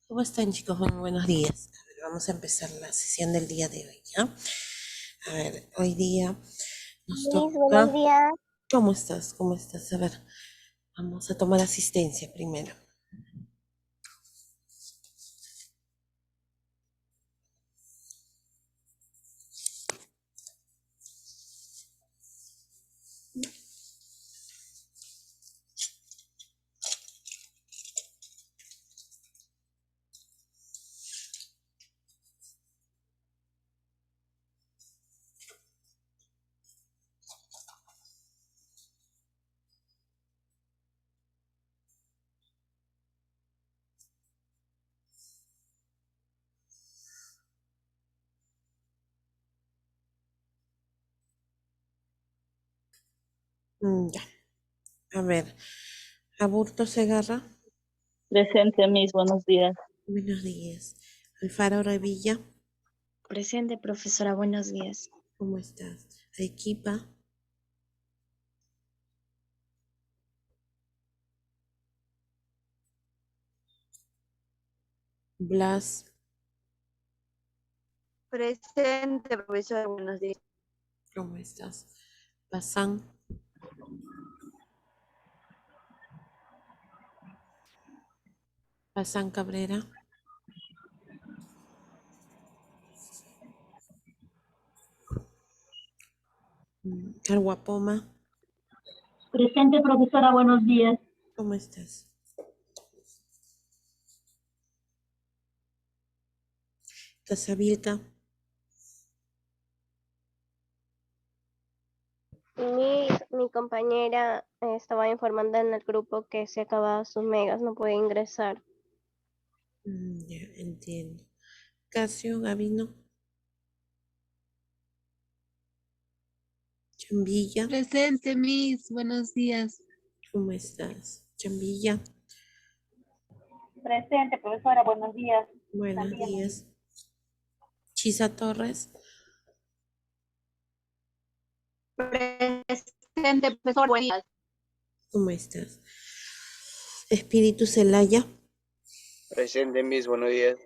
¿Cómo están, chicos? Muy buenos días. A ver, vamos a empezar la sesión del día de hoy, ¿ya? A ver, hoy día nos Luis, buenos toca... días. ¿Cómo estás? ¿Cómo estás? A ver, vamos a tomar asistencia primero. Ya. A ver, Aburto Segarra, Presente, Miss, buenos días. buenos días. Alfaro Revilla, Presente, profesora, buenos días. ¿cómo estás? Arequipa, Blas, Presente, profesora, buenos días. ¿cómo estás? Bazán, Bazán Cabrera, Carguapoma, Presente, profesora, buenos días. ¿cómo estás? Casabilca, Mi compañera estaba informando en el grupo que se acababan sus megas, no puede ingresar. ya entiendo. Casio Gavino, Chambilla, Presente, Miss. Buenos días. ¿cómo estás? Chambilla, Presente, profesora, buenos días. buenos días. Chisa Torres, Presente, profesor, buenos días. ¿cómo estás? Espíritu Celaya, Presente, Miss, buenos días.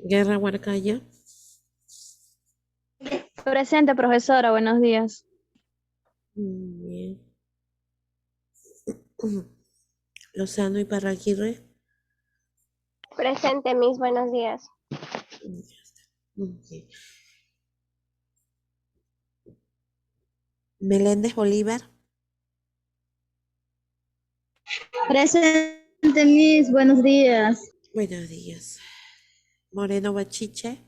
Guerra Huarcaya, Presente, profesora, buenos días. bien. Lozano y Parraguirre, Presente, Miss, buenos días. ya está. Bien. Meléndez Bolívar, Presente, Miss, buenos días. buenos días. Moreno Bachiche,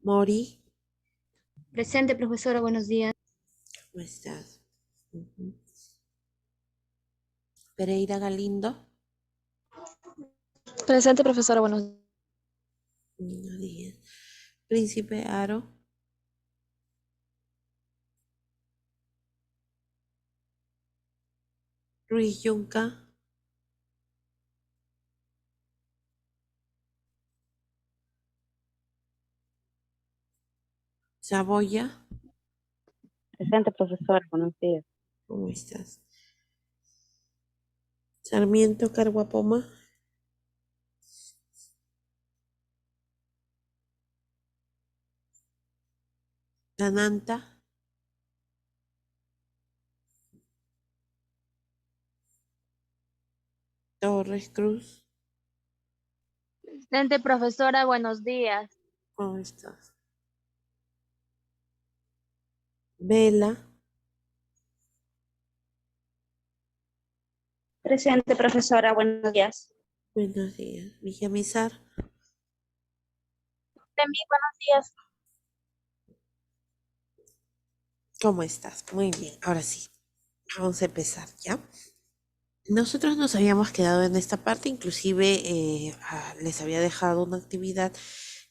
Mori, Presente, profesora, buenos días. ¿cómo estás? Pereira Galindo, Presente, profesora, buenos días. buenos días. Príncipe Aro, Ruiz Yunca, Saboya, Presente, profesora, buenos días. ¿cómo estás? Sarmiento Carguapoma, Tananta, Torres Cruz, Presente, profesora, buenos días. ¿cómo estás? Vela, Presente, profesora, buenos días. buenos días. Villamizar, Buenos días. ¿cómo estás? Muy bien, ahora sí, vamos a empezar, ¿ya? Nosotros nos habíamos quedado en esta parte, inclusive les había dejado una actividad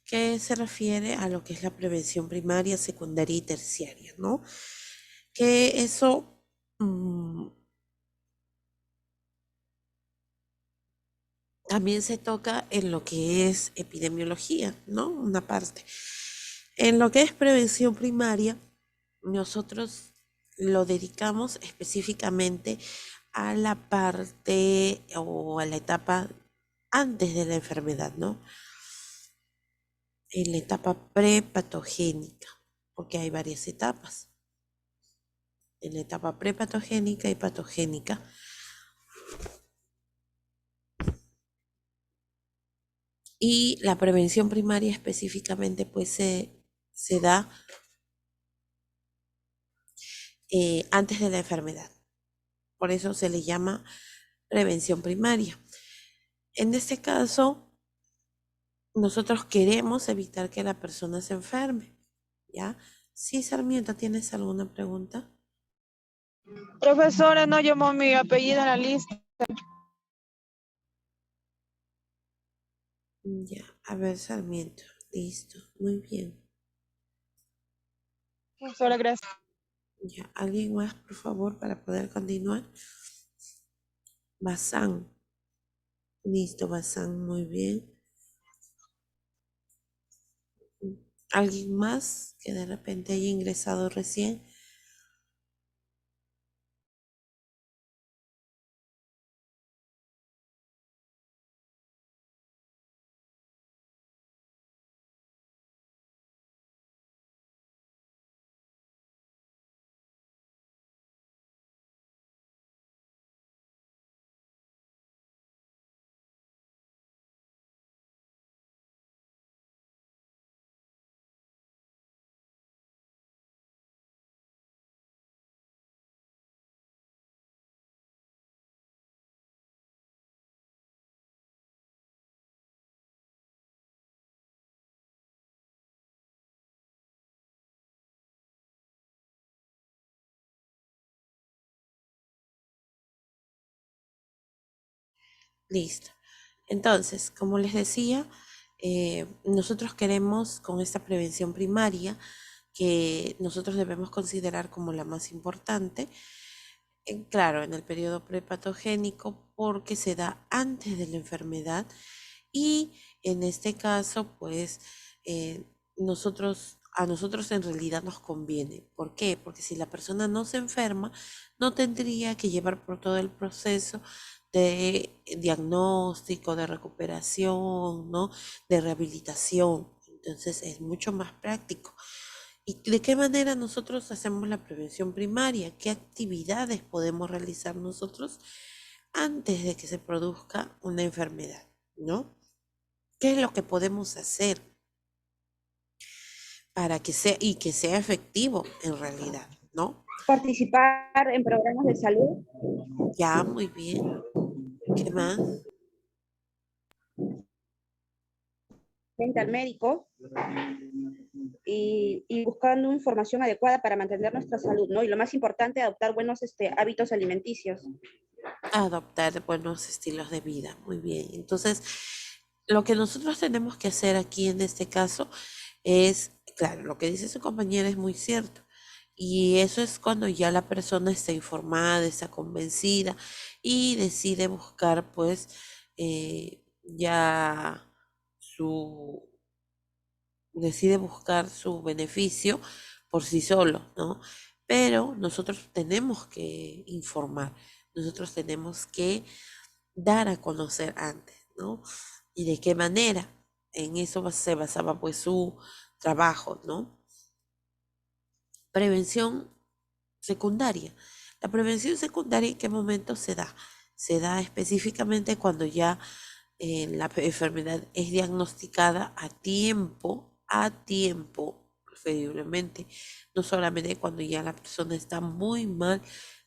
que se refiere a lo que es la prevención primaria, secundaria y terciaria, ¿no? Que eso también se toca en lo que es epidemiología, ¿no? Una parte. En lo que es prevención primaria, nosotros lo dedicamos específicamente a la parte o a la etapa antes de la enfermedad, ¿no? En la etapa prepatogénica, porque hay varias etapas. En la etapa prepatogénica y patogénica. Y la prevención primaria específicamente pues se da antes de la enfermedad. Por eso se le llama prevención primaria. En este caso, nosotros queremos evitar que la persona se enferme, ¿ya? Sí, Sarmiento, ¿tienes alguna pregunta? Profesora, no llamó mi apellido en la lista. Ya, a ver, Sarmiento, listo, muy bien. Profesora, gracias. Ya, ¿alguien más, por favor, para poder continuar? Bazán. Listo, Bazán, muy bien. ¿Alguien más que de repente haya ingresado recién? Listo. Entonces, como les decía, nosotros queremos con esta prevención primaria, que nosotros debemos considerar como la más importante, claro, en el periodo prepatogénico, porque se da antes de la enfermedad y en este caso, pues, a nosotros en realidad nos conviene. ¿Por qué? Porque si la persona no se enferma, no tendría que llevar por todo el proceso de diagnóstico, de recuperación, ¿no? De rehabilitación. Entonces es mucho más práctico. ¿Y de qué manera nosotros hacemos la prevención primaria? ¿Qué actividades podemos realizar nosotros antes de que se produzca una enfermedad, ¿no? ¿Qué es lo que podemos hacer para que sea y que sea efectivo en realidad, ¿no? Participar en programas de salud. Ya, muy bien. ¿Qué más? Frente al médico y buscando información adecuada para mantener nuestra salud, ¿no? Y lo más importante, adoptar buenos hábitos alimenticios. Adoptar buenos estilos de vida. Muy bien. Entonces, lo que nosotros tenemos que hacer aquí en este caso es, claro, lo que dice su compañera es muy cierto. Y eso es cuando ya la persona está informada, está convencida y decide buscar, pues, ya su, decide buscar su beneficio por sí solo, ¿no? Pero nosotros tenemos que informar, nosotros tenemos que dar a conocer antes, ¿no? Y de qué manera. En eso se basaba pues su trabajo, ¿no? Prevención secundaria. La prevención secundaria, ¿en qué momento se da? Se da específicamente cuando ya la enfermedad es diagnosticada a tiempo, preferiblemente, no solamente cuando ya la persona está muy mal,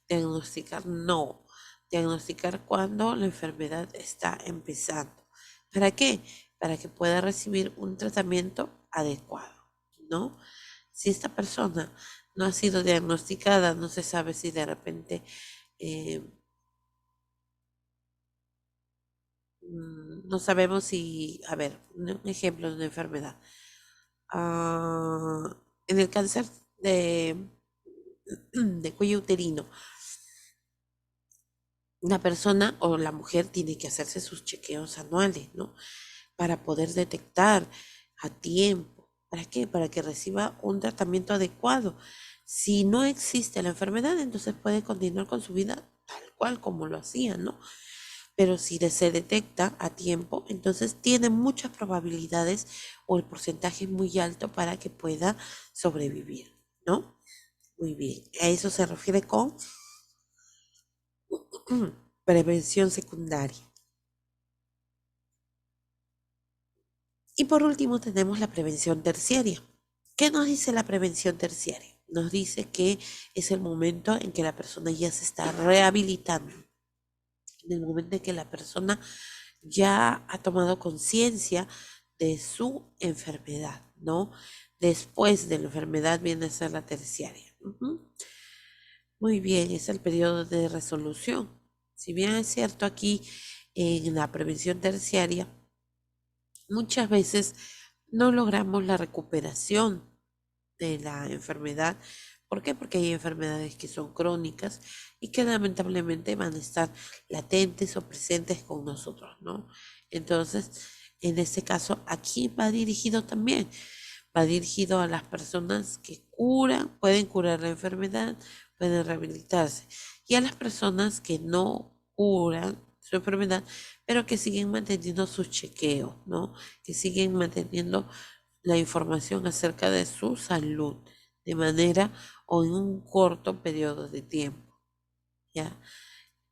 diagnosticar, no, diagnosticar cuando la enfermedad está empezando. ¿Para qué? Para que pueda recibir un tratamiento adecuado, ¿no? Si esta persona no ha sido diagnosticada, no se sabe si de repente eh, no sabemos si, a ver, un ejemplo de una enfermedad. En el cáncer de cuello uterino, la persona o la mujer tiene que hacerse sus chequeos anuales, ¿no? Para poder detectar a tiempo. ¿Para qué? Para que reciba un tratamiento adecuado. Si no existe la enfermedad, entonces puede continuar con su vida tal cual como lo hacía, ¿no? Pero si se detecta a tiempo, entonces tiene muchas probabilidades o el porcentaje es muy alto para que pueda sobrevivir, ¿no? Muy bien, a eso se refiere con prevención secundaria. Y por último tenemos la prevención terciaria. ¿Qué nos dice la prevención terciaria? Nos dice que es el momento en que la persona ya se está rehabilitando, en el momento en que la persona ya ha tomado conciencia de su enfermedad, ¿no? Después de la enfermedad viene a ser la terciaria. Muy bien, es el periodo de resolución. Si bien es cierto aquí en la prevención terciaria, muchas veces no logramos la recuperación de la enfermedad. ¿Por qué? Porque hay enfermedades que son crónicas y que lamentablemente van a estar latentes o presentes con nosotros, ¿no? Entonces, en este caso, aquí va dirigido también, va dirigido a las personas que pueden curar la enfermedad, pueden rehabilitarse, y a las personas que no curan su enfermedad, pero que siguen manteniendo sus chequeos, ¿no? Que siguen manteniendo la información acerca de su salud de manera o en un corto periodo de tiempo. ¿Ya?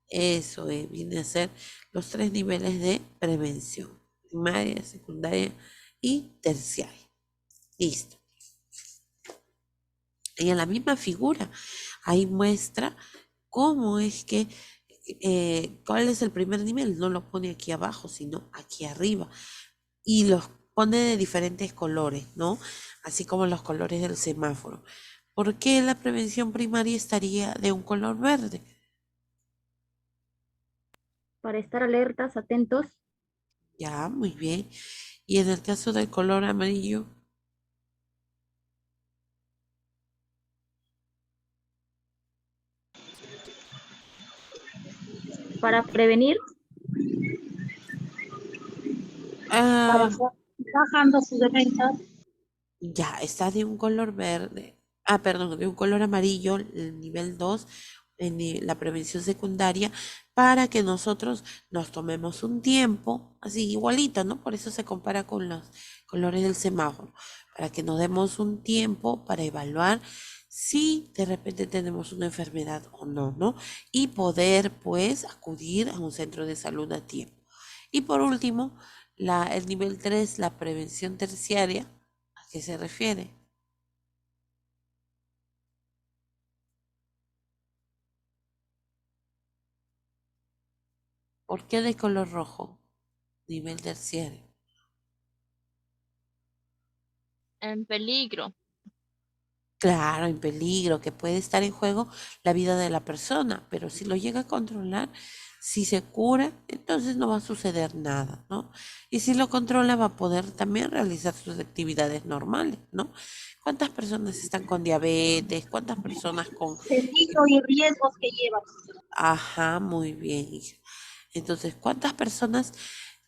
Eso viene a ser los 3 niveles de prevención: primaria, secundaria y terciaria. Listo. Y en la misma figura, ahí muestra cómo es que, cuál es el primer nivel. No lo pone aquí abajo, sino aquí arriba. Y los pone de diferentes colores, ¿no? Así como los colores del semáforo. ¿Por qué la prevención primaria estaría de un color verde? Para estar alertas, atentos. Ya, muy bien. Y en el caso del color amarillo, Para prevenir. ah, Bajando sus defensas. ya, está de un color verde. Ah, perdón, de un color amarillo, el nivel 2 en la prevención secundaria, para que nosotros nos tomemos un tiempo, así igualito, ¿no? Por eso se compara con los colores del semáforo, para que nos demos un tiempo para evaluar si de repente tenemos una enfermedad o no, ¿no? Y poder, pues, acudir a un centro de salud a tiempo. Y por último, el nivel 3, la prevención terciaria. ¿A qué se refiere? ¿Por qué de color rojo? Nivel terciario. En peligro. Claro, en peligro, que puede estar en juego la vida de la persona, pero si lo llega a controlar, si se cura, entonces no va a suceder nada, ¿no? Y si lo controla, va a poder también realizar sus actividades normales, ¿no? ¿Cuántas personas están con diabetes? ¿Cuántas personas con... Peligro y riesgos que lleva. Ajá, muy bien, hija. Entonces, ¿cuántas personas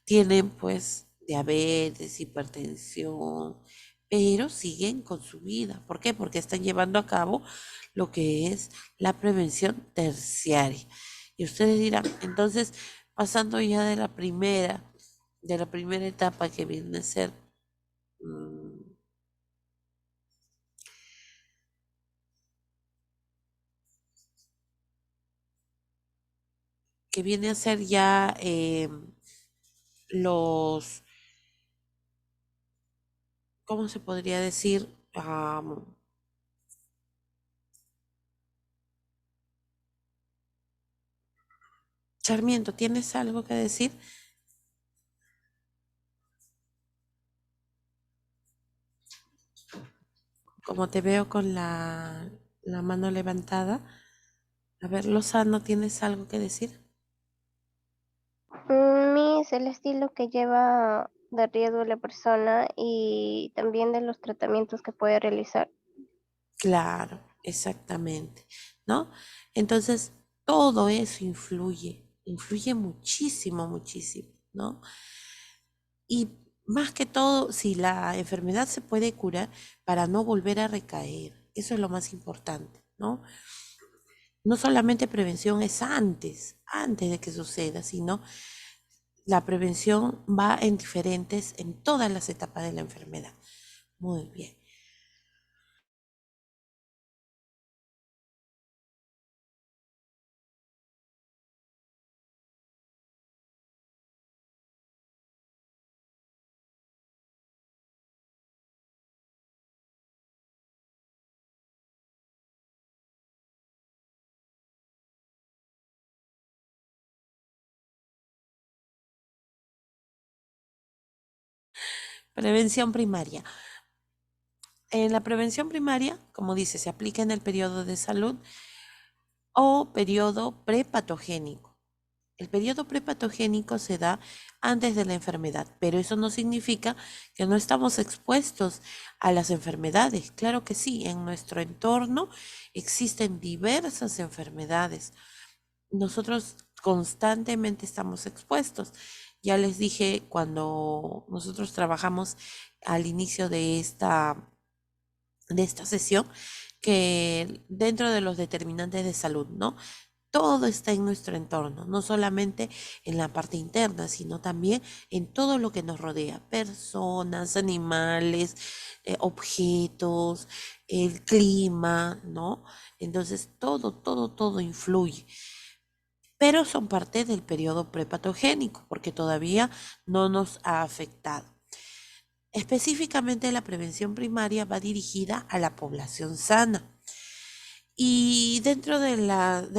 tienen pues diabetes, hipertensión, pero siguen con su vida? ¿Por qué? Porque están llevando a cabo lo que es la prevención terciaria. Y ustedes dirán, entonces, pasando ya de la primera etapa que viene a ser, mm, que viene a ser ya los, ¿cómo se podría decir? Sarmiento, ¿tienes algo que decir? Como te veo con la mano levantada. A ver, Lozano, ¿tienes algo que decir? Es el estilo que lleva de riesgo la persona y también de los tratamientos que puede realizar. Claro, exactamente, ¿no? Entonces, todo eso influye muchísimo, muchísimo, ¿no? Y más que todo, si la enfermedad se puede curar para no volver a recaer. Eso es lo más importante, ¿no? No solamente prevención es antes de que suceda, sino la prevención va en todas las etapas de la enfermedad. Muy bien. Prevención primaria. En la prevención primaria, como dice, se aplica en el periodo de salud o periodo prepatogénico. El periodo prepatogénico se da antes de la enfermedad, pero eso no significa que no estamos expuestos a las enfermedades. Claro que sí, en nuestro entorno existen diversas enfermedades. Nosotros constantemente estamos expuestos. Ya les dije cuando nosotros trabajamos al inicio de esta sesión, que dentro de los determinantes de salud, ¿no? Todo está en nuestro entorno, no solamente en la parte interna, sino también en todo lo que nos rodea, personas, animales, objetos, el clima, ¿no? Entonces, todo influye. Pero son parte del periodo prepatogénico, porque todavía no nos ha afectado. Específicamente la prevención primaria va dirigida a la población sana. Y dentro de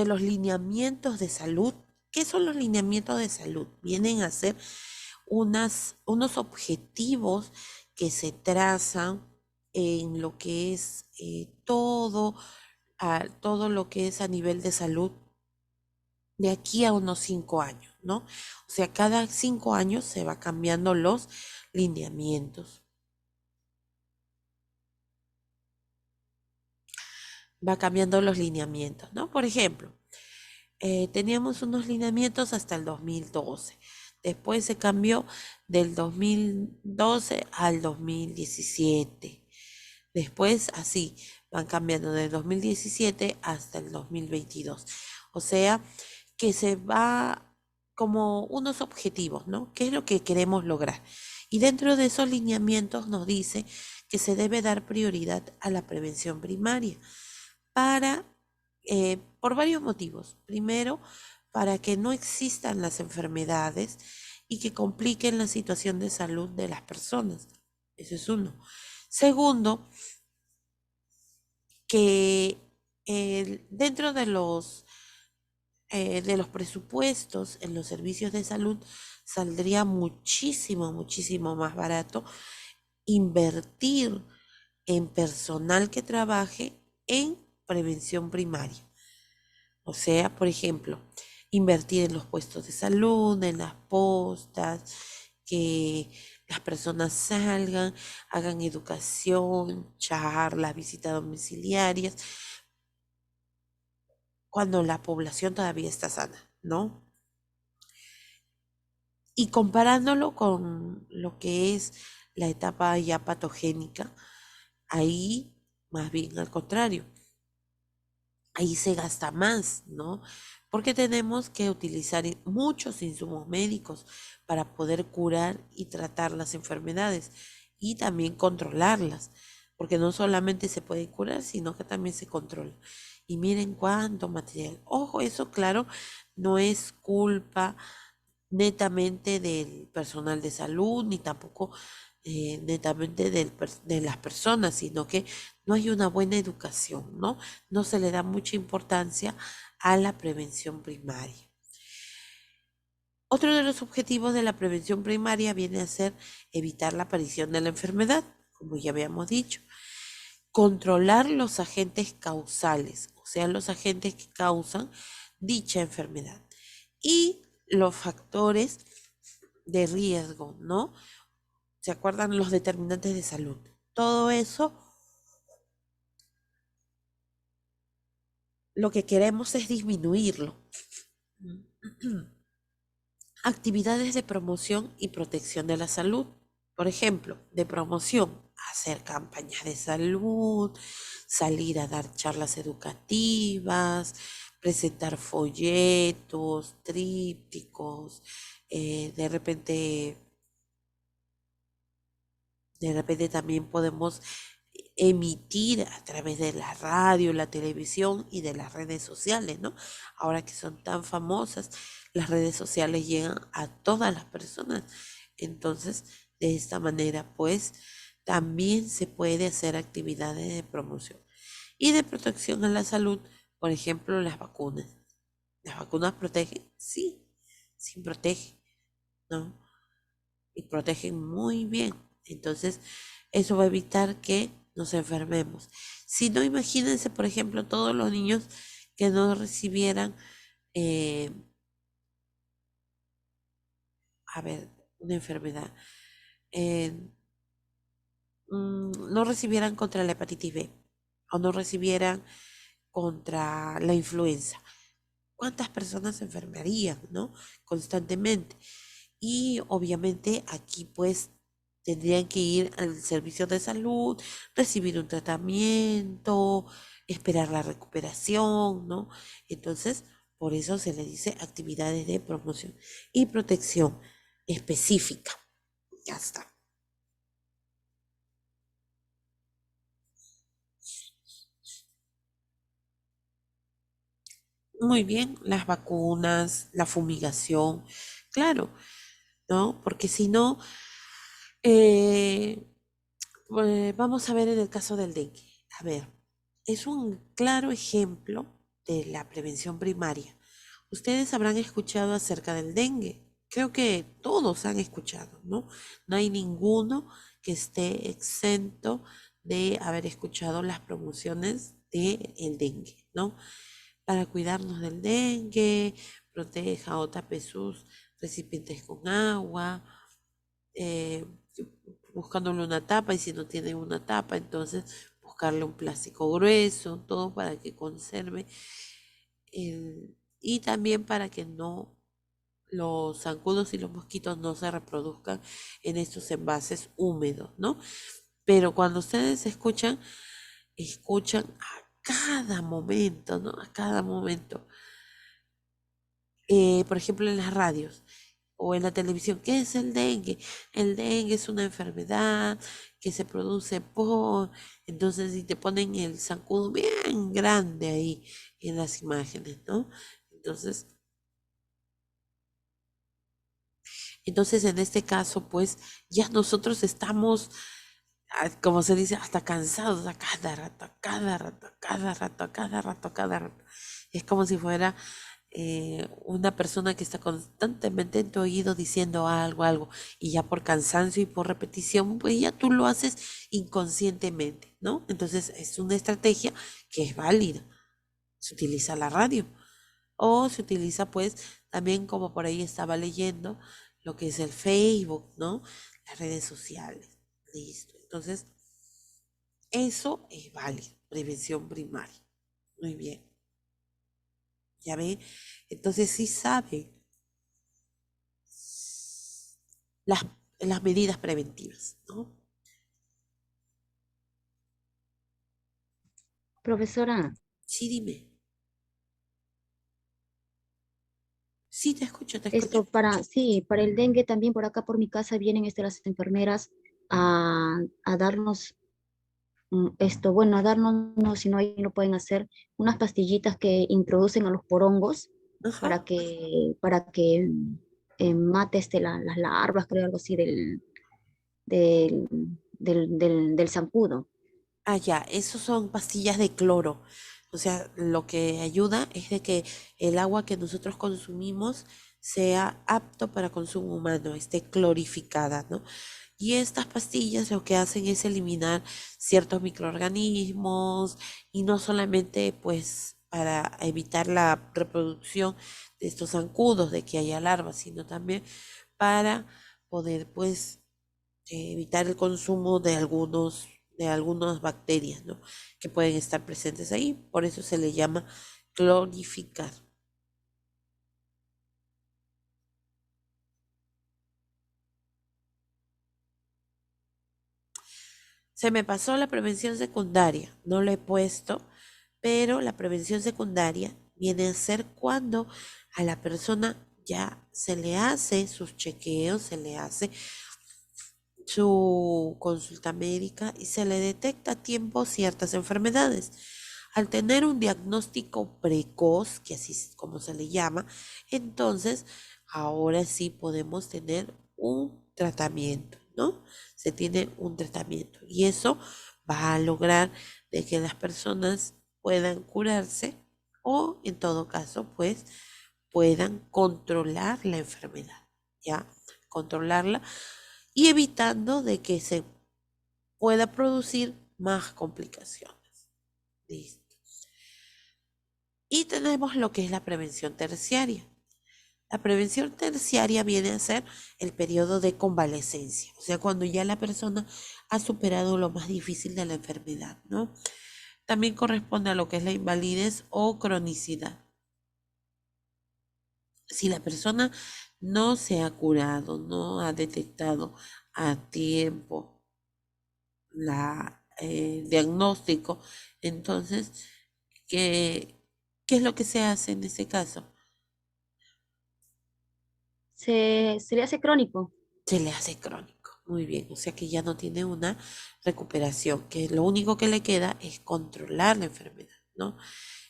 los lineamientos de salud, ¿qué son los lineamientos de salud? Vienen a ser unos objetivos que se trazan en lo que es todo lo que es a nivel de salud de aquí a unos 5 años, ¿no? O sea, cada 5 años se va cambiando los lineamientos. Va cambiando los lineamientos, ¿no? Por ejemplo, teníamos unos lineamientos hasta el 2012. Después se cambió del 2012 al 2017. Después así van cambiando del 2017 hasta el 2022. O sea, que se va como unos objetivos, ¿no? ¿Qué es lo que queremos lograr? Y dentro de esos lineamientos nos dice que se debe dar prioridad a la prevención primaria por varios motivos. Primero, para que no existan las enfermedades y que compliquen la situación de salud de las personas. Ese es uno. Segundo, que dentro de los presupuestos en los servicios de salud saldría muchísimo más barato invertir en personal que trabaje en prevención primaria. O sea, por ejemplo, invertir en los puestos de salud, en las postas, que las personas salgan, hagan educación, charlas, visitas domiciliarias, cuando la población todavía está sana, ¿no? Y comparándolo con lo que es la etapa ya patogénica, ahí más bien al contrario, ahí se gasta más, ¿no? Porque tenemos que utilizar muchos insumos médicos para poder curar y tratar las enfermedades y también controlarlas, porque no solamente se puede curar, sino que también se controla. Y miren cuánto material. Ojo, eso claro, no es culpa netamente del personal de salud, ni tampoco netamente de las personas, sino que no hay una buena educación, ¿no? No se le da mucha importancia a la prevención primaria. Otro de los objetivos de la prevención primaria viene a ser evitar la aparición de la enfermedad, como ya habíamos dicho. Controlar los agentes causales, o sea, los agentes que causan dicha enfermedad. Y los factores de riesgo, ¿no? ¿Se acuerdan los determinantes de salud? Todo eso, lo que queremos es disminuirlo. Actividades de promoción y protección de la salud. Por ejemplo, de promoción, hacer campañas de salud, salir a dar charlas educativas, presentar folletos, trípticos, de repente también podemos emitir a través de la radio, la televisión y de las redes sociales, ¿no? Ahora que son tan famosas, las redes sociales llegan a todas las personas. Entonces, de esta manera, pues, también se puede hacer actividades de promoción y de protección a la salud, por ejemplo, las vacunas. ¿Las vacunas protegen? Sí, sí protegen, ¿no? Y protegen muy bien. Entonces, eso va a evitar que nos enfermemos. Si no, imagínense, por ejemplo, todos los niños que no recibieran, eh, a ver, una enfermedad, eh, no recibieran contra la hepatitis B o no recibieran contra la influenza. ¿Cuántas personas se enfermarían, no? Constantemente. Y obviamente aquí pues tendrían que ir al servicio de salud, recibir un tratamiento, esperar la recuperación, ¿no? Entonces, por eso se le dice actividades de promoción y protección específica. Ya está. Muy bien, las vacunas, la fumigación, claro, ¿no? Porque si no, eh, pues vamos a ver en el caso del dengue. A ver, es un claro ejemplo de la prevención primaria. Ustedes habrán escuchado acerca del dengue. Creo que todos han escuchado, ¿no? No hay ninguno que esté exento de haber escuchado las promociones del dengue, ¿no? Para cuidarnos del dengue, proteja o tape sus recipientes con agua, eh, buscándole una tapa, y si no tiene una tapa, entonces buscarle un plástico grueso, todo para que conserve y también para que no los zancudos y los mosquitos no se reproduzcan en estos envases húmedos, ¿no? Pero cuando ustedes escuchan a cada momento, ¿no? A cada momento. Por ejemplo, en las radios o en la televisión, ¿qué es el dengue? El dengue es una enfermedad que se produce por... Entonces, si te ponen el zancudo bien grande ahí en las imágenes, ¿no? Entonces, en este caso, pues, ya nosotros estamos, como se dice, hasta cansados a cada rato, a cada rato, a cada rato, a cada rato, a cada rato. Es como si fuera una persona que está constantemente en tu oído diciendo algo, y ya por cansancio y por repetición, pues ya tú lo haces inconscientemente, ¿no? Entonces es una estrategia que es válida. Se utiliza la radio o se utiliza pues también, como por ahí estaba leyendo, lo que es el Facebook, ¿no? Las redes sociales. Listo. Entonces, eso es válido. Prevención primaria. Muy bien. ¿Ya ven? Entonces sí saben las, las medidas preventivas, ¿no? Profesora, Sí, dime. Sí, te escucho, te escucho. esto para, sí, para el dengue también por acá por mi casa vienen las enfermeras a darnos esto, bueno, a darnos, no, si no ahí lo pueden hacer, unas pastillitas que introducen a los porongos Ajá. para que mate las larvas, creo, algo así del, del zancudo. Ah, ya, esos son pastillas de cloro. O sea, lo que ayuda es de que el agua que nosotros consumimos sea apto para consumo humano, esté clorificada, ¿no? Y estas pastillas lo que hacen es eliminar ciertos microorganismos, y no solamente pues para evitar la reproducción de estos zancudos, de que haya larvas, sino también para poder pues evitar el consumo de algunas bacterias, ¿no? Que pueden estar presentes ahí. Por eso se le llama clorificar. Se me pasó la prevención secundaria, no lo he puesto, pero la prevención secundaria viene a ser cuando a la persona ya se le hace sus chequeos, se le hace su consulta médica y se le detecta a tiempo ciertas enfermedades. Al tener un diagnóstico precoz, que así es como se le llama, entonces ahora sí podemos tener un tratamiento, ¿no? Se tiene un tratamiento y eso va a lograr de que las personas puedan curarse o en todo caso, pues puedan controlar la enfermedad, ¿ya? Controlarla y evitando de que se pueda producir más complicaciones. Listo. Y tenemos lo que es la prevención terciaria. La prevención terciaria viene a ser el periodo de convalecencia, o sea, cuando ya la persona ha superado lo más difícil de la enfermedad, ¿no? También corresponde a lo que es la invalidez o cronicidad. Si la persona no se ha curado, no ha detectado a tiempo diagnóstico, entonces, ¿qué es lo que se hace en ese caso? Se le hace crónico. Se le hace crónico. Muy bien, o sea que ya no tiene una recuperación, que lo único que le queda es controlar la enfermedad, ¿no?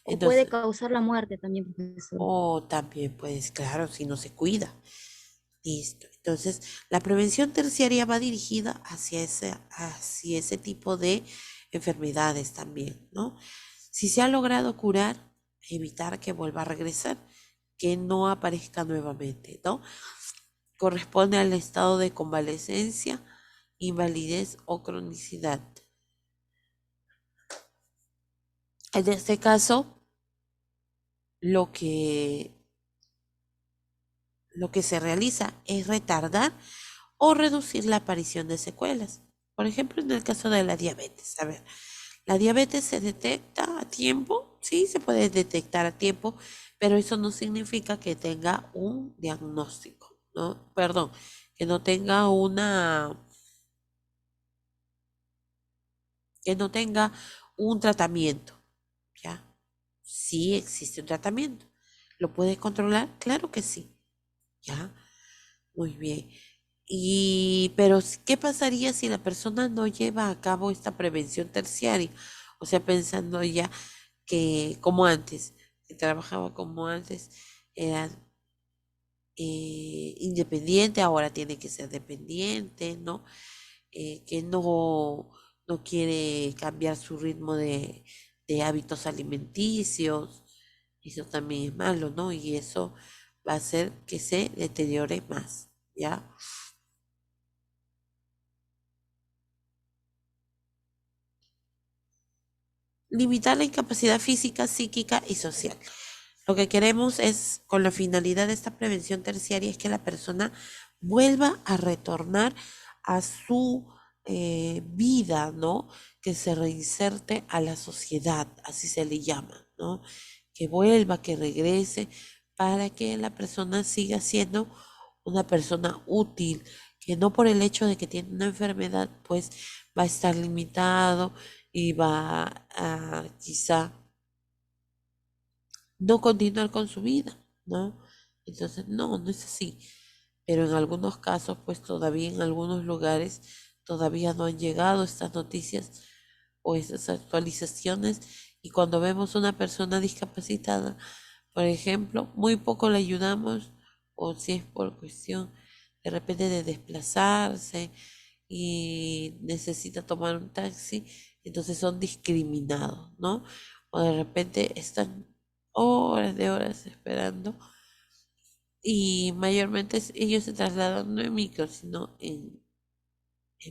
O puede Entonces, causar la muerte también, profesor. o también puedes, claro, si no se cuida. Listo. Entonces, la prevención terciaria va dirigida hacia ese tipo de enfermedades también, ¿no? Si se ha logrado curar, evitar que vuelva a regresar, que no aparezca nuevamente, ¿no? Corresponde al estado de convalecencia, invalidez o cronicidad. En este caso, lo que, lo que se realiza es retardar o reducir la aparición de secuelas. Por ejemplo, en el caso de la diabetes. A ver, la diabetes se detecta a tiempo, sí, se puede detectar a tiempo, pero eso no significa que tenga un diagnóstico, ¿no? Perdón, que no tenga que no tenga un tratamiento, ¿ya? Sí existe un tratamiento. ¿Lo puedes controlar? Claro que sí, ¿ya? Muy bien. Pero, ¿qué pasaría si la persona no lleva a cabo esta prevención terciaria? O sea, pensando ya que como antes, que trabajaba como antes, era independiente, ahora tiene que ser dependiente, ¿no? Que no quiere cambiar su ritmo de hábitos alimenticios, eso también es malo, ¿no? Y eso va a hacer que se deteriore más, ¿ya? Limitar la incapacidad física, psíquica y social. Lo que queremos es, con la finalidad de esta prevención terciaria, es que la persona vuelva a retornar a su vida, ¿no? Que se reinserte a la sociedad, así se le llama, ¿no? Que vuelva, que regrese, para que la persona siga siendo una persona útil, que no por el hecho de que tiene una enfermedad, pues va a estar limitado y va a quizá no continuar con su vida, ¿no? Entonces, no, no es así. Pero en algunos casos, pues todavía en algunos lugares, todavía no han llegado estas noticias o estas actualizaciones. Y cuando vemos una persona discapacitada, por ejemplo, muy poco le ayudamos, o si es por cuestión de repente de desplazarse y necesita tomar un taxi, entonces son discriminados, ¿no? O de repente están horas de horas esperando y mayormente ellos se trasladan no en micro, sino en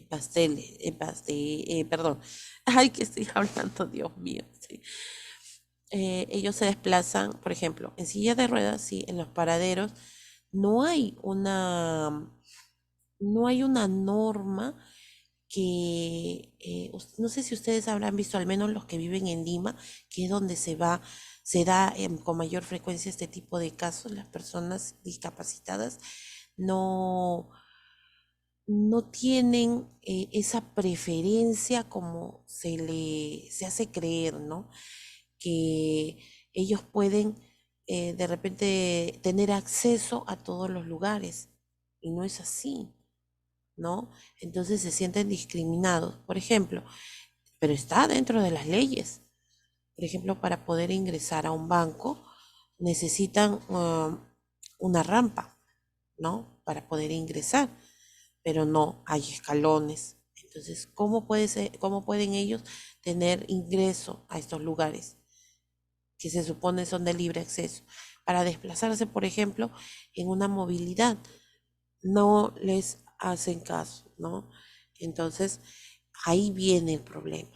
pasteles, perdón, ay, que estoy hablando, Dios mío, sí. Ellos se desplazan, por ejemplo, en silla de ruedas, sí, en los paraderos, no hay una, no hay una norma que no sé si ustedes habrán visto, al menos los que viven en Lima, que es donde se da con mayor frecuencia este tipo de casos, las personas discapacitadas no, no tienen esa preferencia como se hace creer, ¿no? Que ellos pueden de repente tener acceso a todos los lugares y no es así, ¿no? Entonces se sienten discriminados, por ejemplo, pero está dentro de las leyes. Por ejemplo, para poder ingresar a un banco necesitan una rampa, ¿no? Para poder ingresar, pero no hay escalones. Entonces, cómo pueden ellos tener ingreso a estos lugares que se supone son de libre acceso? Para desplazarse, por ejemplo, en una movilidad, no les hacen caso, ¿no? Entonces, ahí viene el problema.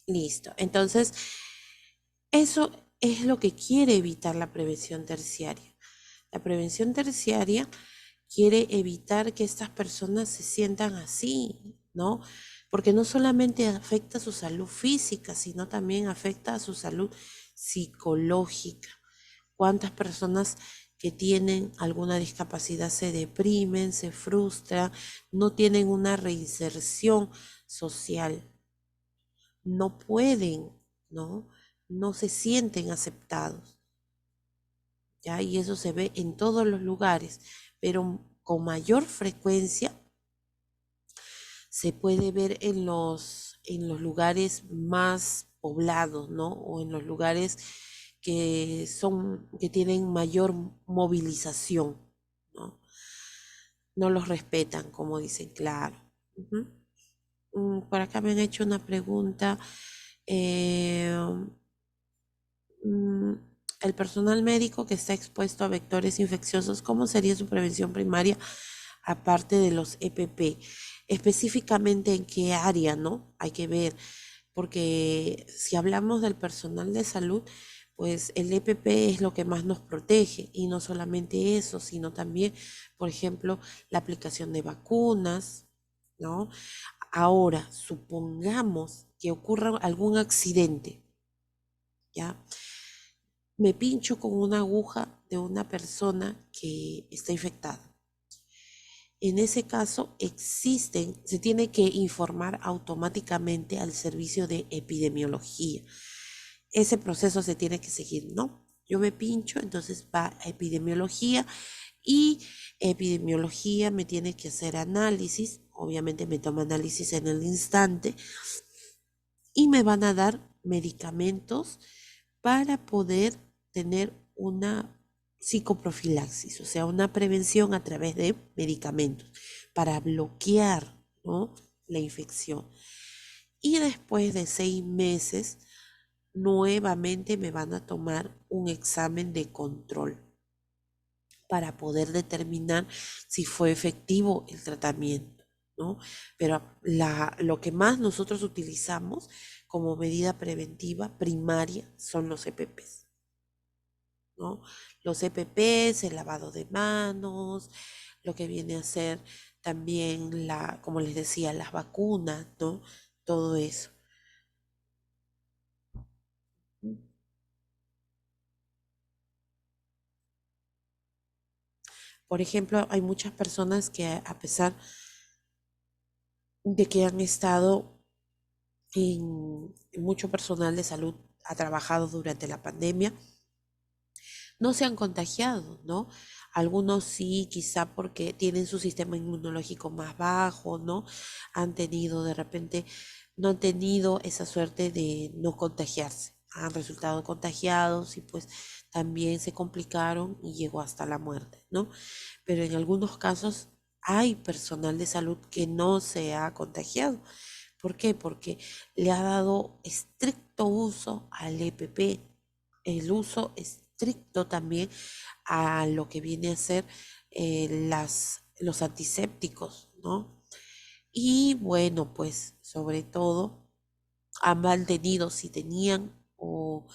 Listo. Entonces, eso es lo que quiere evitar la prevención terciaria. La prevención terciaria quiere evitar que estas personas se sientan así, ¿no? Porque no solamente afecta a su salud física, sino también afecta a su salud psicológica. ¿Cuántas personas que tienen alguna discapacidad se deprimen, se frustran, no tienen una reinserción social? No pueden, ¿no? No se sienten aceptados, ¿ya? Y eso se ve en todos los lugares, pero con mayor frecuencia se puede ver en los lugares más poblados, ¿no? O en los lugares que tienen mayor movilización, ¿no? No los respetan, como dicen, claro. Ujú. Por acá me han hecho una pregunta. eh, mm, el personal médico que está expuesto a vectores infecciosos, ¿cómo sería su prevención primaria aparte de los EPP? Específicamente en qué área, ¿no? Hay que ver, porque si hablamos del personal de salud, pues el EPP es lo que más nos protege y no solamente eso, sino también, por ejemplo, la aplicación de vacunas, ¿no? Ahora, supongamos que ocurra algún accidente, ¿ya? Me pincho con una aguja de una persona que está infectada. En ese caso se tiene que informar automáticamente al servicio de epidemiología. Ese proceso se tiene que seguir, ¿no? Yo me pincho, entonces va a epidemiología y epidemiología me tiene que hacer análisis, obviamente me toma análisis en el instante y me van a dar medicamentos para poder tener una psicoprofilaxis, o sea, una prevención a través de medicamentos para bloquear, ¿no?, la infección. Y después de 6 meses, nuevamente me van a tomar un examen de control para poder determinar si fue efectivo el tratamiento, ¿no? Pero lo que más nosotros utilizamos como medida preventiva primaria son los EPPs, ¿no? Los EPPs, el lavado de manos, lo que viene a ser también como les decía, las vacunas, ¿no? Todo eso. Por ejemplo, hay muchas personas que a pesar de que han estado mucho personal de salud ha trabajado durante la pandemia, no se han contagiado, ¿no? Algunos sí, quizá porque tienen su sistema inmunológico más bajo, ¿no? Han tenido de repente, no han tenido esa suerte de no contagiarse. Han resultado contagiados y pues también se complicaron y llegó hasta la muerte, ¿no? Pero en algunos casos hay personal de salud que no se ha contagiado. ¿Por qué? Porque le ha dado estricto uso al EPP, el uso estricto también a lo que viene a ser los antisépticos, ¿no? Y bueno, pues sobre todo han mantenido, si tenían o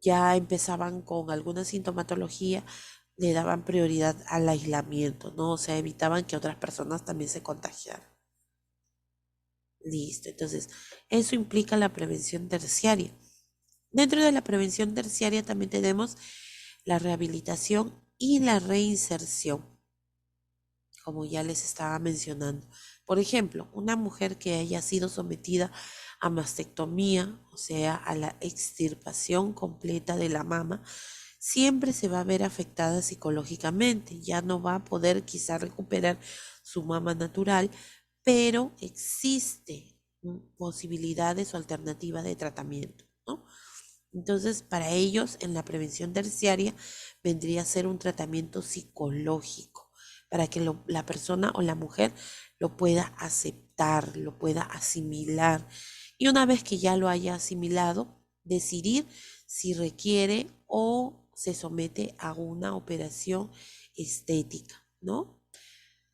ya empezaban con alguna sintomatología, le daban prioridad al aislamiento, ¿no? O sea, evitaban que otras personas también se contagiaran. Listo, entonces eso implica la prevención terciaria. Dentro de la prevención terciaria también tenemos la rehabilitación y la reinserción, como ya les estaba mencionando. Por ejemplo, una mujer que haya sido sometida a mastectomía, o sea, a la extirpación completa de la mama, siempre se va a ver afectada psicológicamente, ya no va a poder quizá recuperar su mama natural, pero existe posibilidades o alternativas de tratamiento, ¿no? Entonces, para ellos, en la prevención terciaria, vendría a ser un tratamiento psicológico, para que la persona o la mujer lo pueda aceptar, lo pueda asimilar. Y una vez que ya lo haya asimilado, decidir si requiere o se somete a una operación estética, ¿no?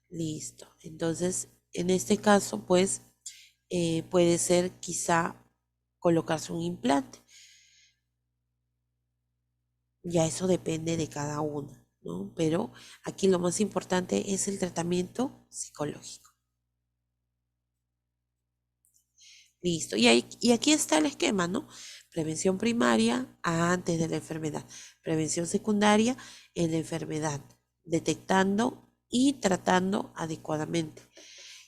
Listo. Entonces, en este caso, pues, puede ser quizá colocarse un implante. Ya eso depende de cada uno, ¿no? Pero aquí lo más importante es el tratamiento psicológico. Listo. Y aquí está el esquema, ¿no? Prevención primaria antes de la enfermedad. Prevención secundaria en la enfermedad, detectando y tratando adecuadamente.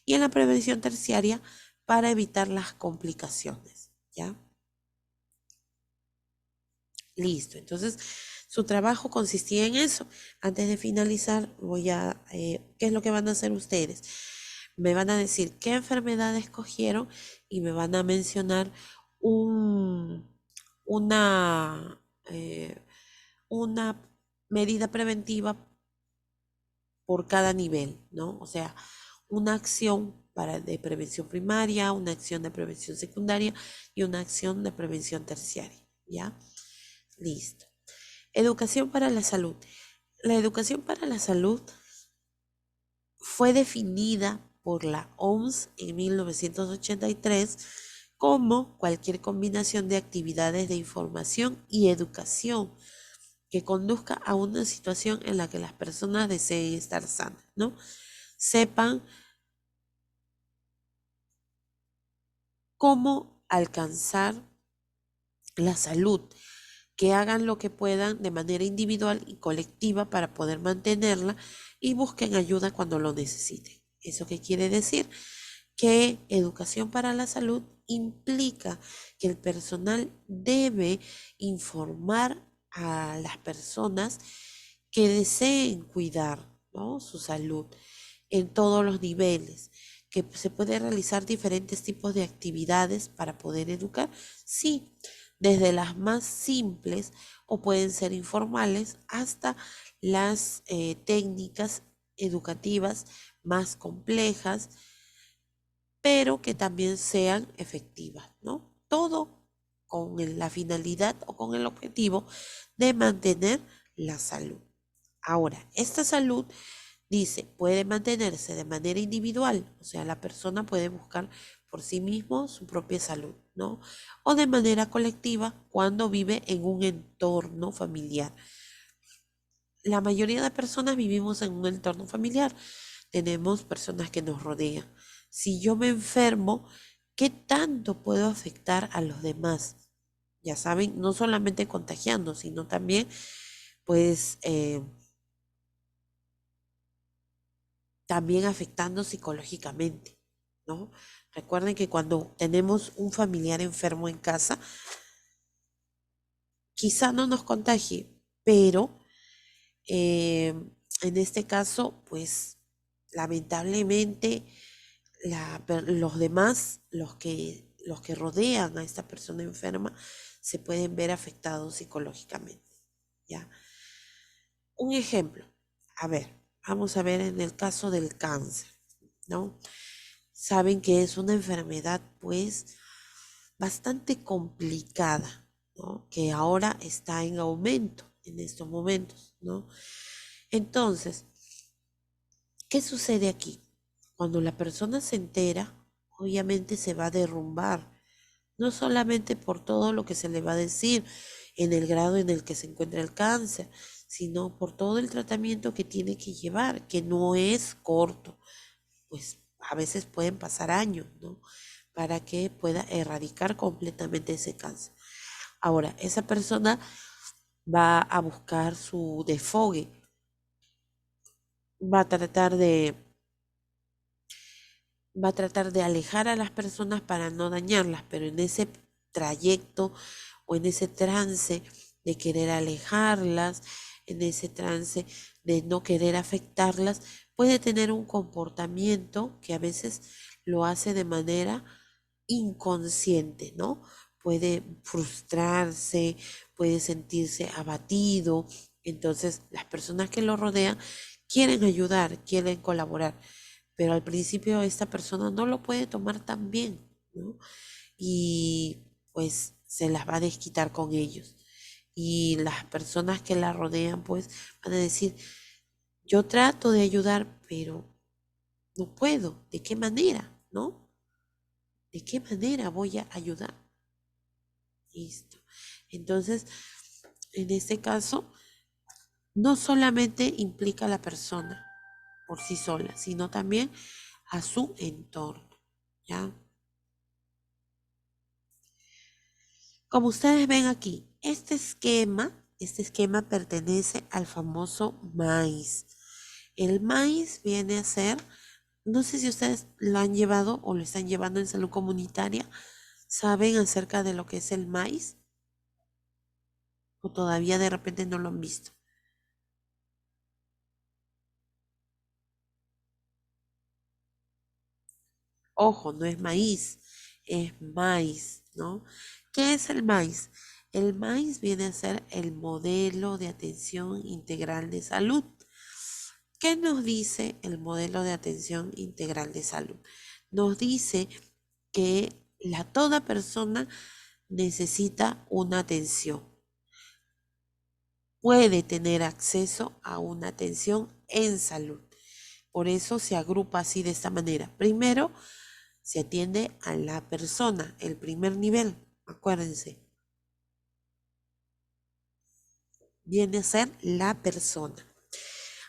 Y en la prevención terciaria para evitar las complicaciones, ¿ya? Listo. Entonces, su trabajo consistía en eso. Antes de finalizar, ¿qué es lo que van a hacer ustedes? Me van a decir qué enfermedad escogieron y me van a mencionar un, una, eh, una medida preventiva por cada nivel, ¿no? O sea, una acción de prevención primaria, una acción de prevención secundaria y una acción de prevención terciaria, ¿ya? Listo. Educación para la salud. La educación para la salud fue definida por la OMS en 1983 como cualquier combinación de actividades de información y educación que conduzca a una situación en la que las personas deseen estar sanas, ¿no? Sepan cómo alcanzar la salud, que hagan lo que puedan de manera individual y colectiva para poder mantenerla y busquen ayuda cuando lo necesiten. ¿Eso qué quiere decir? Que educación para la salud implica que el personal debe informar a las personas que deseen cuidar, ¿no?, su salud en todos los niveles, que se puede realizar diferentes tipos de actividades para poder educar, sí, desde las más simples o pueden ser informales hasta las técnicas educativas más complejas, pero que también sean efectivas, ¿no? Todo con la finalidad o con el objetivo de mantener la salud. Ahora, esta salud, dice, puede mantenerse de manera individual, o sea, la persona puede buscar por sí mismo su propia salud, ¿no? O de manera colectiva cuando vive en un entorno familiar. La mayoría de personas vivimos en un entorno familiar. Tenemos personas que nos rodean. Si yo me enfermo, ¿qué tanto puedo afectar a los demás? Ya saben, no solamente contagiando, sino también, pues, también afectando psicológicamente, ¿no? Recuerden que cuando tenemos un familiar enfermo en casa, quizá no nos contagie, pero en este caso, pues lamentablemente los demás, los que rodean a esta persona enferma, se pueden ver afectados psicológicamente, ¿ya? Un ejemplo, a ver, vamos a ver en el caso del cáncer, ¿no? Saben que es una enfermedad, pues, bastante complicada, ¿no? Que ahora está en aumento en estos momentos, ¿no? Entonces, ¿qué sucede aquí? Cuando la persona se entera, obviamente se va a derrumbar, no solamente por todo lo que se le va a decir en el grado en el que se encuentra el cáncer, sino por todo el tratamiento que tiene que llevar, que no es corto, pues a veces pueden pasar años, ¿no? Para que pueda erradicar completamente ese cáncer. Ahora, esa persona va a buscar su desfogue, va a tratar de alejar a las personas para no dañarlas, pero en ese trayecto o en ese trance de querer alejarlas, en ese trance de no querer afectarlas, puede tener un comportamiento que a veces lo hace de manera inconsciente, ¿no? Puede frustrarse, puede sentirse abatido. Entonces, las personas que lo rodean quieren ayudar, quieren colaborar, pero al principio esta persona no lo puede tomar tan bien, ¿no? Y pues se las va a desquitar con ellos. Y las personas que la rodean pues van a decir, yo trato de ayudar, pero no puedo. ¿De qué manera? ¿No? ¿De qué manera voy a ayudar? Listo. Entonces, en este caso, no solamente implica a la persona por sí sola, sino también a su entorno, ¿ya? Como ustedes ven aquí, este esquema pertenece al famoso maíz. El maíz viene a ser, no sé si ustedes lo han llevado o lo están llevando en salud comunitaria, ¿saben acerca de lo que es el maíz? ¿O todavía de repente no lo han visto? Ojo, no es maíz, es maíz, ¿no? ¿Qué es el maíz? El maíz viene a ser el modelo de atención integral de salud. ¿Qué nos dice el modelo de atención integral de salud? Nos dice que toda persona necesita una atención. Puede tener acceso a una atención en salud. Por eso se agrupa así de esta manera. Primero, se atiende a la persona, el primer nivel, acuérdense. Viene a ser la persona.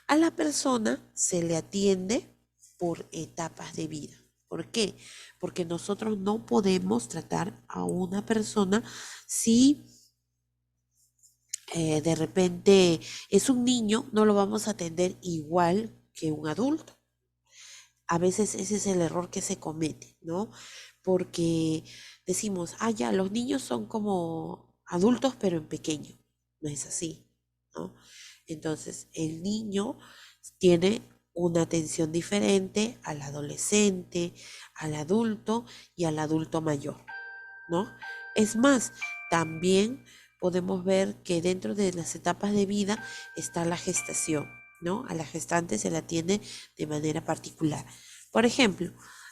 A la persona se le atiende por etapas de vida. ¿Por qué? Porque nosotros no podemos tratar a una persona si de repente es un niño, no lo vamos a atender igual que un adulto. A veces ese es el error que se comete, ¿no? Porque decimos, ya, los niños son como adultos pero en pequeño. No es así, ¿no? Entonces, el niño tiene una atención diferente al adolescente, al adulto y al adulto mayor, ¿no? Es más, también podemos ver que dentro de las etapas de vida está la gestación, ¿no? A la gestante se la atiende de manera particular. Por ejemplo,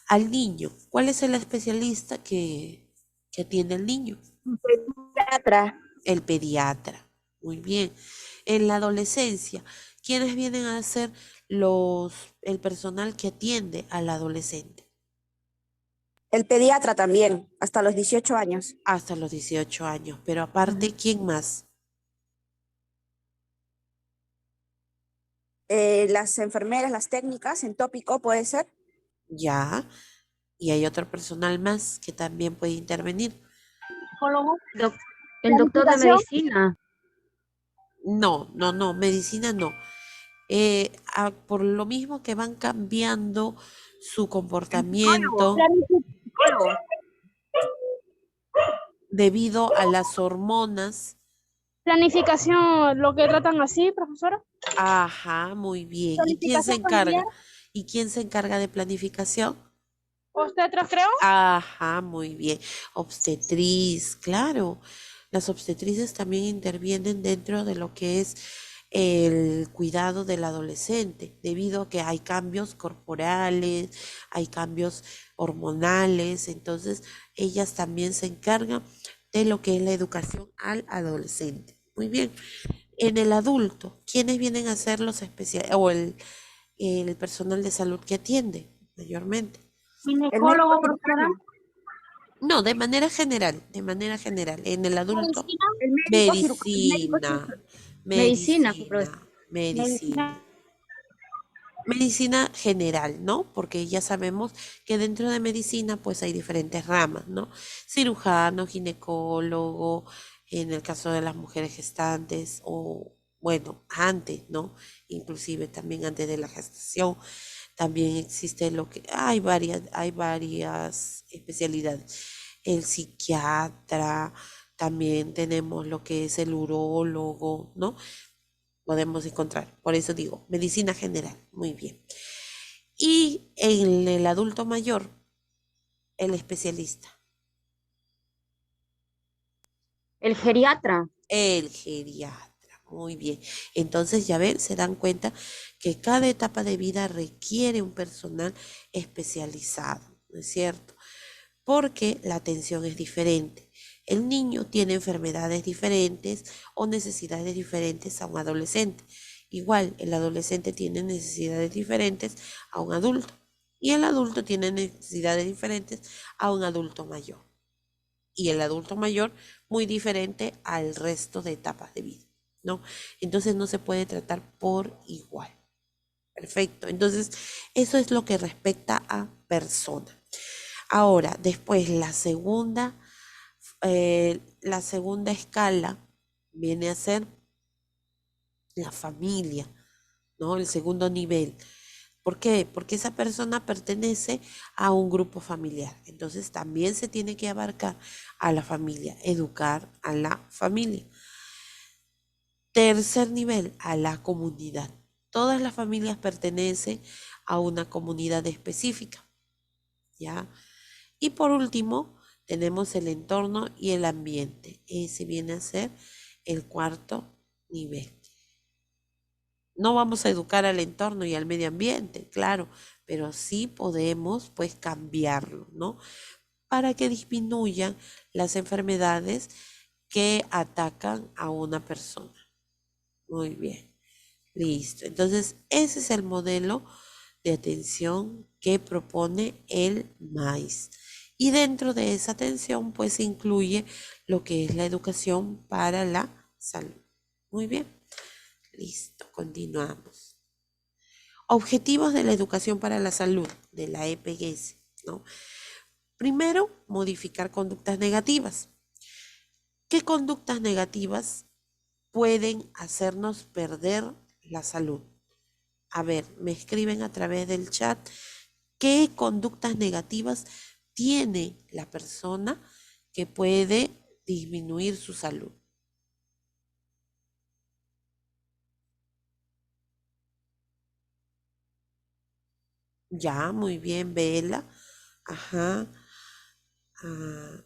al niño, ¿cuál es el especialista que atiende al niño? Pediatra. El pediatra. Muy bien. En la adolescencia, ¿quiénes vienen a ser el personal que atiende al adolescente? El pediatra también, hasta los 18 años. Hasta los 18 años. Pero aparte, ¿quién más? Las enfermeras, las técnicas en tópico, ¿puede ser? Ya. Y hay otro personal más que también puede intervenir. El doctor de medicina. No, medicina no. Por lo mismo que van cambiando su comportamiento debido a las hormonas. Planificación, lo que tratan así, profesora. Ajá, muy bien. ¿Y quién se encarga? ¿Y quién se encarga de planificación? ¿Obstetras, creo? Ajá, muy bien. Obstetriz, claro. Las obstetrices también intervienen dentro de lo que es el cuidado del adolescente, debido a que hay cambios corporales, hay cambios hormonales, entonces ellas también se encargan de lo que es la educación al adolescente. Muy bien. En el adulto, ¿quiénes vienen a ser los especialistas o el personal de salud que atiende mayormente? Ginecólogo, profesora. No, de manera general, de manera general. En el adulto, Medicina, medicina, medicina, profesor. medicina, medicina. Medicina general, ¿no? Porque ya sabemos que dentro de medicina pues hay diferentes ramas, ¿no? Cirujano, ginecólogo, en el caso de las mujeres gestantes o bueno, antes, ¿no? Inclusive también antes de la gestación, también existe lo que hay varias especialidades. El psiquiatra, también tenemos lo que es el urólogo, ¿no? Podemos encontrar. Por eso digo, medicina general. Muy bien. Y en el adulto mayor, el especialista, El geriatra. el geriatra. Muy bien. Entonces, ya ven, se dan cuenta que cada etapa de vida requiere un personal especializado, ¿no es cierto? Porque la atención es diferente. El niño tiene enfermedades diferentes o necesidades diferentes a un adolescente. Igual, el adolescente tiene necesidades diferentes a un adulto y el adulto tiene necesidades diferentes a un adulto mayor. Y el adulto mayor muy diferente al resto de etapas de vida, ¿no? Entonces no se puede tratar por igual. Perfecto. Entonces, eso es lo que respecta a persona. Ahora, después la segunda escala viene a ser la familia, ¿no? El segundo nivel. ¿Por qué? Porque esa persona pertenece a un grupo familiar. Entonces también se tiene que abarcar a la familia, educar a la familia. Tercer nivel, a la comunidad. Todas las familias pertenecen a una comunidad específica, ¿ya? Y por último, tenemos el entorno y el ambiente. Ese viene a ser el cuarto nivel. No vamos a educar al entorno y al medio ambiente, claro, pero sí podemos pues cambiarlo, ¿no? Para que disminuyan las enfermedades que atacan a una persona. Muy bien, listo. Entonces, ese es el modelo de atención que propone el MAIS. Y dentro de esa atención, pues se incluye lo que es la educación para la salud. Muy bien, listo, continuamos. Objetivos de la educación para la salud, de la EPS, ¿no? Primero, modificar conductas negativas. ¿Qué conductas negativas pueden hacernos perder la salud? A ver, me escriben a través del chat qué conductas negativas tiene la persona que puede disminuir su salud. Ya, muy bien, Vela. Ajá. Ah,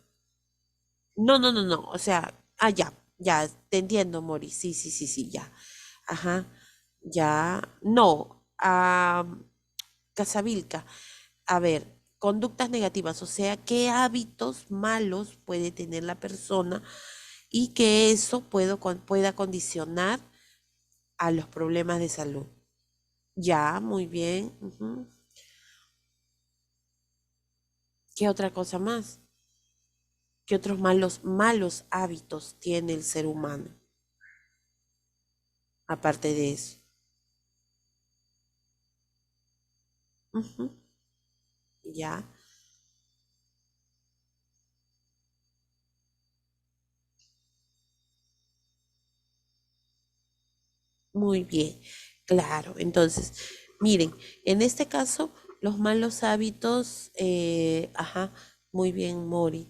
no, no, no, no. O sea, ya, ya, te entiendo, Mori. Sí, sí, sí, sí, ya. Ajá. Ya. No. Casavilca. A ver, conductas negativas, o sea, qué hábitos malos puede tener la persona y que eso pueda condicionar a los problemas de salud. Ya, muy bien. Ujú. ¿Qué otra cosa más? ¿Qué otros malos hábitos tiene el ser humano? Aparte de eso. Ujú. Ya, muy bien. Claro, entonces, miren, en este caso, los malos hábitos, ajá, muy bien, Mori.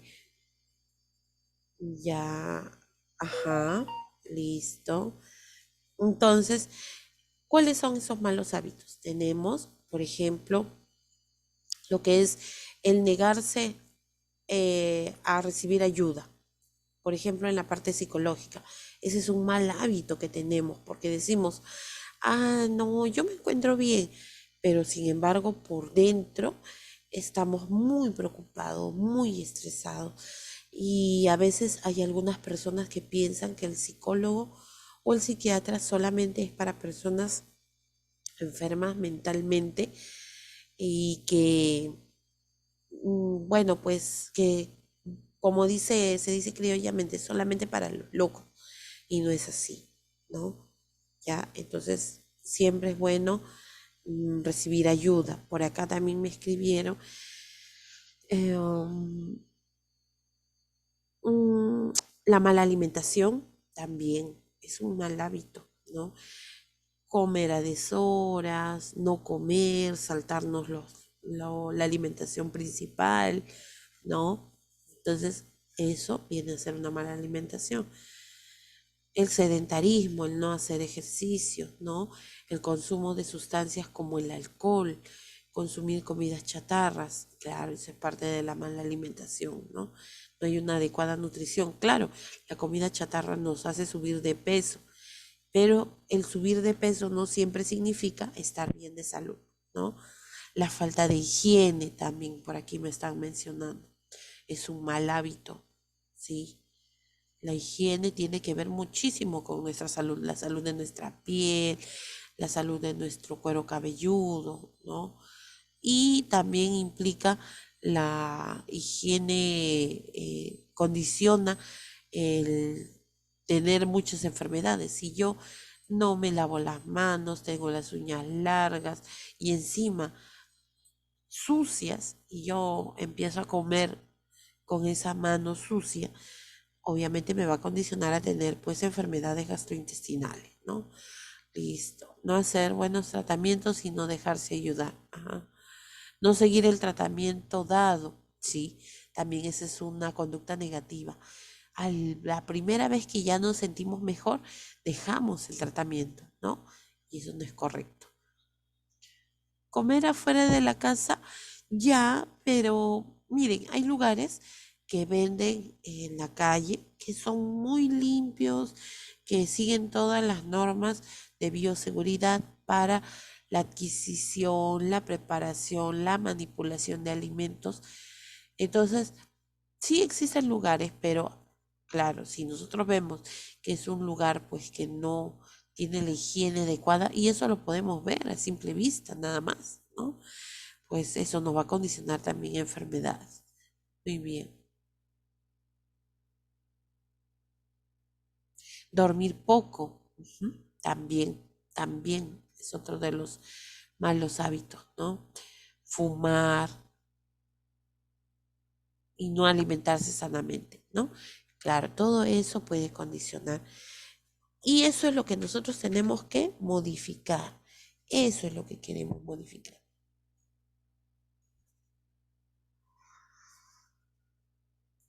Ya, ajá, listo. Entonces, ¿cuáles son esos malos hábitos? Tenemos, por ejemplo, lo que es el negarse a recibir ayuda, por ejemplo, en la parte psicológica. Ese es un mal hábito que tenemos porque decimos, no, yo me encuentro bien, pero sin embargo, por dentro estamos muy preocupados, muy estresados. Y a veces hay algunas personas que piensan que el psicólogo o el psiquiatra solamente es para personas enfermas mentalmente y que, bueno, pues que como se dice criollamente, solamente para los locos. Y no es así, ¿no? Ya, entonces siempre es bueno recibir ayuda. Por acá también me escribieron. eh, um, mm, la mala alimentación también es un mal hábito, ¿no? Comer a deshoras, no comer, saltarnos la alimentación principal, ¿no? Entonces, eso viene a ser una mala alimentación. El sedentarismo, el no hacer ejercicio, ¿no? El consumo de sustancias como el alcohol, consumir comidas chatarras, claro, eso es parte de la mala alimentación, ¿no? No hay una adecuada nutrición. Claro, la comida chatarra nos hace subir de peso, pero el subir de peso no siempre significa estar bien de salud, ¿no? La falta de higiene también, por aquí me están mencionando, es un mal hábito, ¿sí? La higiene tiene que ver muchísimo con nuestra salud, la salud de nuestra piel, la salud de nuestro cuero cabelludo, ¿no? Y también implica la higiene, condiciona el tener muchas enfermedades. Si yo no me lavo las manos, tengo las uñas largas y encima sucias y yo empiezo a comer con esa mano sucia, obviamente me va a condicionar a tener pues enfermedades gastrointestinales, ¿no? Listo. No hacer buenos tratamientos y no dejarse ayudar. Ajá. No seguir el tratamiento dado, sí, también esa es una conducta negativa. La primera vez que ya nos sentimos mejor, dejamos el tratamiento, ¿no? Y eso no es correcto. Comer afuera de la casa, ya, pero miren, hay lugares que venden en la calle que son muy limpios, que siguen todas las normas de bioseguridad para la adquisición, la preparación, la manipulación de alimentos. Entonces, sí existen lugares, pero claro, si nosotros vemos que es un lugar pues que no tiene la higiene adecuada, y eso lo podemos ver a simple vista, nada más, ¿no? Pues eso nos va a condicionar también enfermedades. Muy bien. Dormir poco, también es otro de los malos hábitos, ¿no? Fumar y no alimentarse sanamente, ¿no? Claro, todo eso puede condicionar. Y eso es lo que nosotros tenemos que modificar. Eso es lo que queremos modificar.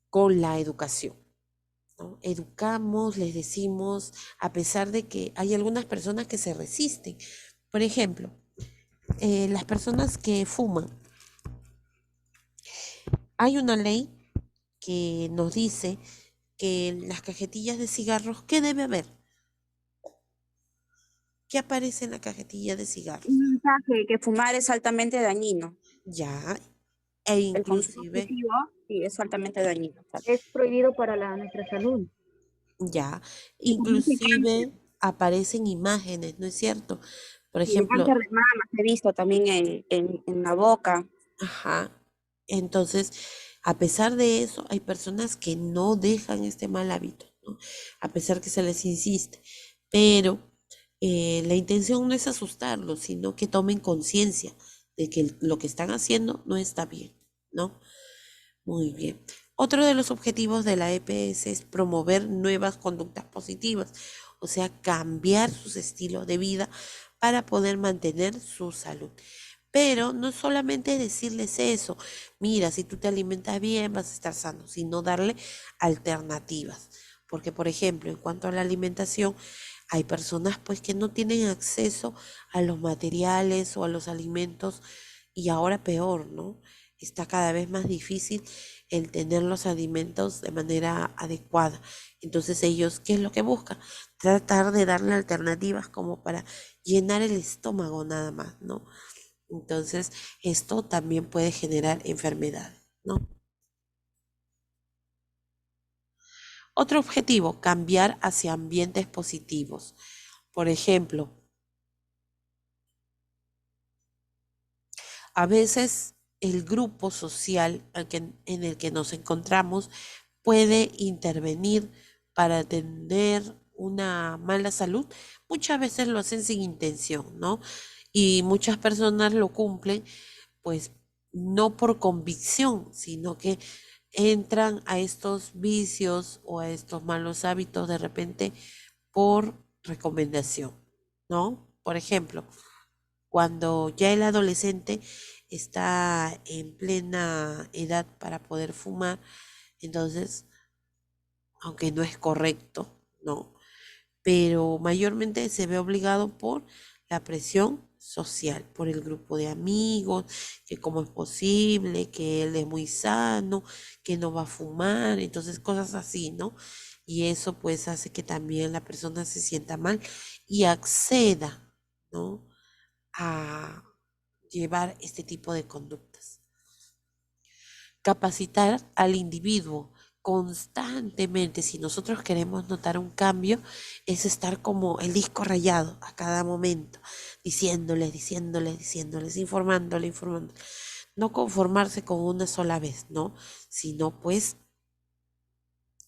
Con la educación, ¿no? Educamos, les decimos, a pesar de que hay algunas personas que se resisten. Por ejemplo, las personas que fuman. Hay una ley que nos dice que en las cajetillas de cigarros, ¿qué debe haber? ¿Qué aparece en la cajetilla de cigarros? Un mensaje que fumar es altamente dañino. Ya, e El consumo inclusive, excesivo sí es altamente dañino. Es prohibido para nuestra salud. ya, Y produce cáncer. inclusive aparecen imágenes, ¿no es cierto? Por Y el ejemplo, cáncer de mama se ha visto también en la boca. ajá, entonces, a pesar de eso, hay personas que no dejan este mal hábito, ¿no? A pesar que se les insiste, pero la intención no es asustarlos, sino que tomen conciencia de que lo que están haciendo no está bien, ¿no? Muy bien. Otro de los objetivos de la EPS es promover nuevas conductas positivas, o sea, cambiar sus estilos de vida para poder mantener su salud. Pero no solamente decirles eso, mira, si tú te alimentas bien vas a estar sano, sino darle alternativas. Porque, por ejemplo, en cuanto a la alimentación, hay personas pues que no tienen acceso a los materiales o a los alimentos y ahora peor, ¿no? Está cada vez más difícil el tener los alimentos de manera adecuada. Entonces ellos, ¿qué es lo que buscan? Tratar de darle alternativas como para llenar el estómago nada más, ¿no? Entonces esto también puede generar enfermedades, ¿no? Otro objetivo, cambiar hacia ambientes positivos. Por ejemplo, a veces el grupo social en el que nos encontramos puede intervenir para tener una mala salud, muchas veces lo hacen sin intención, ¿no? Y muchas personas lo cumplen, pues, no por convicción, sino que entran a estos vicios o a estos malos hábitos de repente por recomendación, ¿no? Por ejemplo, cuando ya el adolescente está en plena edad para poder fumar, entonces, aunque no es correcto, ¿no? Pero mayormente se ve obligado por la presión social, por el grupo de amigos, que cómo es posible, que él es muy sano, que no va a fumar, entonces cosas así, ¿no? Y eso pues hace que también la persona se sienta mal y acceda, ¿no? A llevar este tipo de conductas. Capacitar al individuo constantemente, si nosotros queremos notar un cambio, es estar como el disco rayado a cada momento, diciéndoles, informándole. No conformarse con una sola vez, ¿no? Sino pues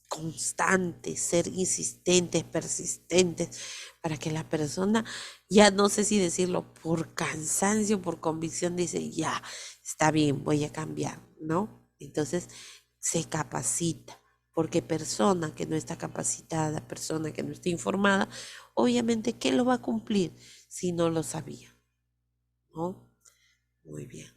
constantes, ser insistentes, persistentes, para que la persona, ya no sé si decirlo, por cansancio, por convicción, dice, ya, está bien, voy a cambiar, ¿no? Entonces se capacita, porque persona que no está capacitada, persona que no está informada, obviamente, ¿qué lo va a cumplir si no lo sabía? ¿No? Muy bien.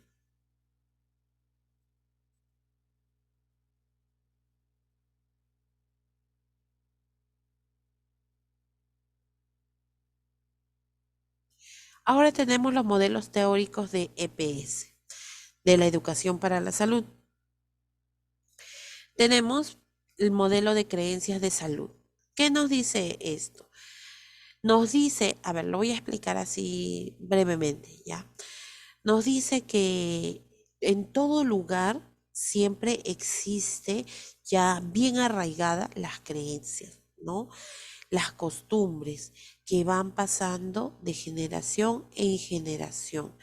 Ahora tenemos los modelos teóricos de EPS, de la educación para la salud. Tenemos el modelo de creencias de salud. ¿Qué nos dice esto? Nos dice, a ver, lo voy a explicar así brevemente, ¿ya? Nos dice que en todo lugar siempre existe ya bien arraigada las creencias, ¿no? Las costumbres que van pasando de generación en generación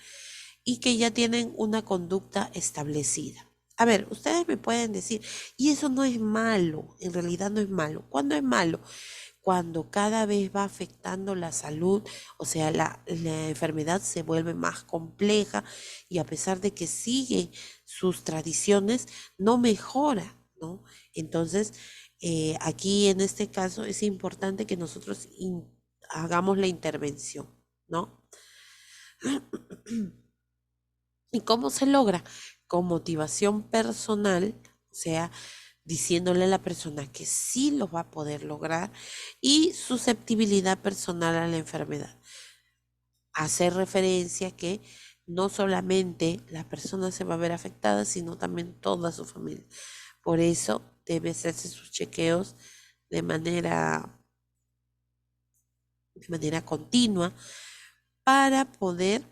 y que ya tienen una conducta establecida. A ver, ustedes me pueden decir, y eso no es malo, en realidad no es malo. ¿Cuándo es malo? Cuando cada vez va afectando la salud, o sea, la enfermedad se vuelve más compleja y a pesar de que sigue sus tradiciones, no mejora, ¿no? Entonces, aquí en este caso es importante que nosotros hagamos la intervención, ¿no? ¿Y cómo se logra? Con motivación personal, o sea, diciéndole a la persona que sí lo va a poder lograr y susceptibilidad personal a la enfermedad. Hacer referencia que no solamente la persona se va a ver afectada, sino también toda su familia. Por eso debe hacerse sus chequeos de manera continua para poder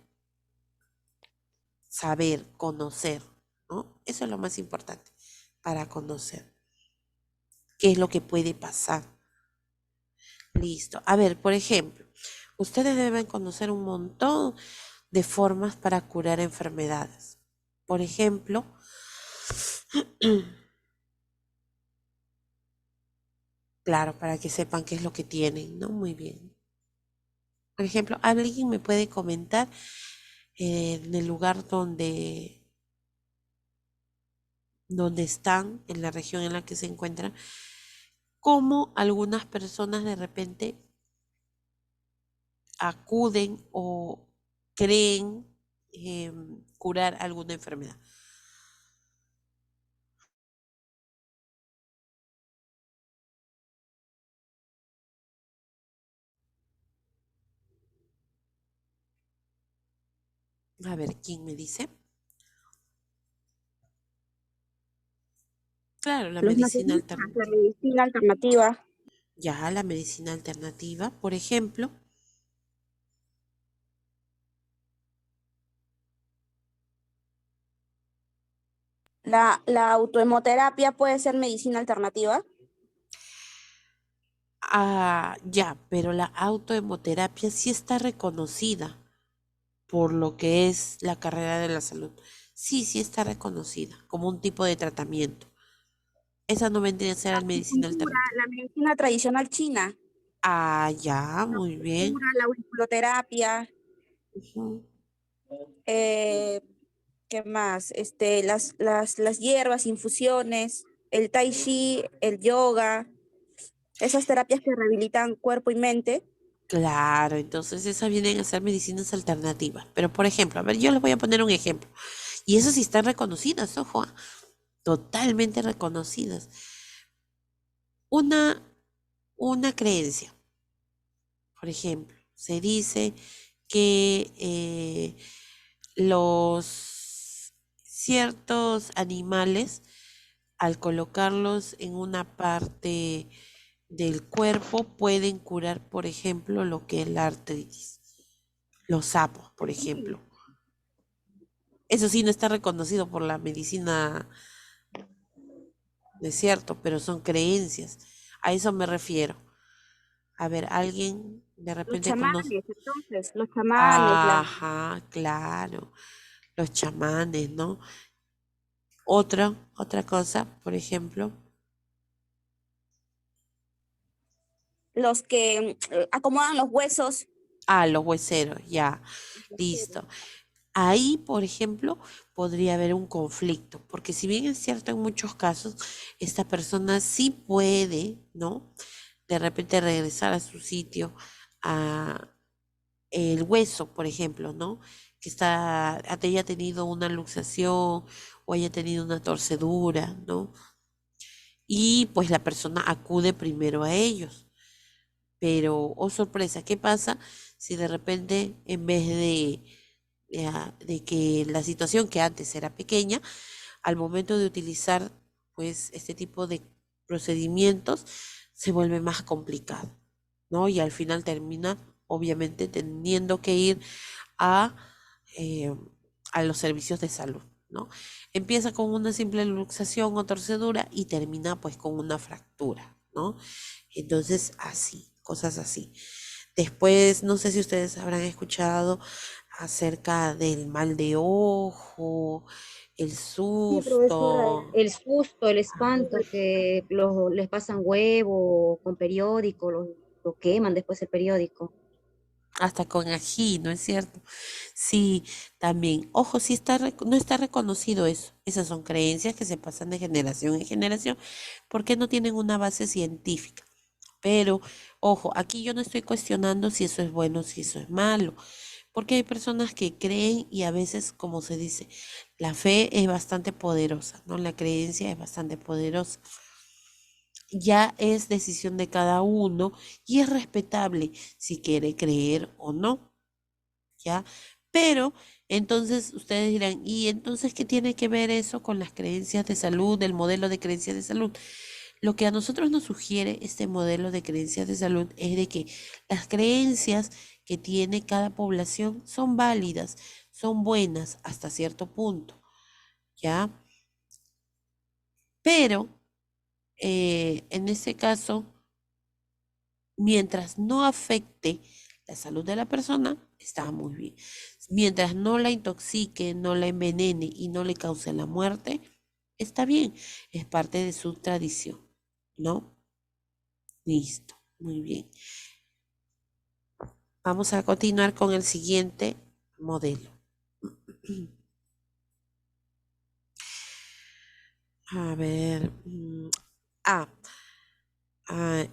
saber, conocer, ¿no? Eso es lo más importante, para conocer qué es lo que puede pasar. Listo. A ver, por ejemplo, ustedes deben conocer un montón de formas para curar enfermedades. Por ejemplo, claro, para que sepan qué es lo que tienen, ¿no? Muy bien. Por ejemplo, ¿alguien me puede comentar en el lugar donde están, en la región en la que se encuentran, cómo algunas personas de repente acuden o creen curar alguna enfermedad? A ver, ¿quién me dice? Claro, la Los medicina naturistas, la alternativa. medicina alternativa. Ya, la medicina alternativa, por ejemplo. La autohemoterapia puede ser medicina alternativa. Ah, ya, pero la autohemoterapia sí está reconocida por lo que es la carrera de la salud. Sí, sí está reconocida como un tipo de tratamiento. Esa no vendría a ser la medicina Acupuntura, alternativa. la medicina tradicional china, Ah, ya, la muy bien. acupuntura, la auriculoterapia, Ujú. eh, ¿qué más? Las hierbas, infusiones, el tai chi, el yoga, esas terapias que rehabilitan cuerpo y mente. Claro, entonces esas vienen a ser medicinas alternativas. Pero, por ejemplo, a ver, yo les voy a poner un ejemplo. Y esas sí están reconocidas, ojo, totalmente reconocidas. Una, una creencia, por ejemplo, se dice que los ciertos animales, al colocarlos en una parte del cuerpo, pueden curar, por ejemplo, lo que es la artritis. Los sapos, por ejemplo. Eso sí no está reconocido por la medicina, es cierto, pero son creencias. A eso me refiero. A ver, alguien de Los repente conoce. chamanes, entonces, los chamanes, Ajá, claro. Los chamanes, ¿no? Otra cosa, por ejemplo. los que acomodan los huesos. Ah, los hueseros, ya, listo. Ahí, por ejemplo, podría haber un conflicto, porque si bien es cierto en muchos casos, esta persona sí puede, ¿no? De repente regresar a su sitio, a el hueso, por ejemplo, ¿no? Que haya tenido una luxación o haya tenido una torcedura, ¿no? Y pues la persona acude primero a ellos. Pero, oh sorpresa, ¿qué pasa si de repente en vez de que la situación que antes era pequeña, al momento de utilizar pues este tipo de procedimientos se vuelve más complicado, ¿no? Y al final termina obviamente teniendo que ir a, eh, a los servicios de salud, ¿no? Empieza con una simple luxación o torcedura y termina pues con una fractura, ¿no? Entonces así, cosas así. Después, no sé si ustedes habrán escuchado acerca del mal de ojo, el Sí, profesora, susto, el susto, el espanto, que les pasan huevo con periódico, lo queman después el periódico. hasta con ají, ¿no es cierto? Sí, también. Ojo, sí no está reconocido eso. Esas son creencias que se pasan de generación en generación porque no tienen una base científica. Pero, ojo, aquí yo no estoy cuestionando si eso es bueno o si eso es malo, porque hay personas que creen y a veces, como se dice, la fe es bastante poderosa, ¿no? La creencia es bastante poderosa. Ya es decisión de cada uno y es respetable si quiere creer o no, ¿ya? Pero entonces ustedes dirán, ¿y entonces qué tiene que ver eso con las creencias de salud, del modelo de creencias de salud? Lo que a nosotros nos sugiere este modelo de creencias de salud es de que las creencias que tiene cada población son válidas, son buenas hasta cierto punto, ¿ya? Pero en ese caso, mientras no afecte la salud de la persona, está muy bien. Mientras no la intoxique, no la envenene y no le cause la muerte, está bien, es parte de su tradición, ¿no? Listo, muy bien. Vamos a continuar con el siguiente modelo. A ver, ah,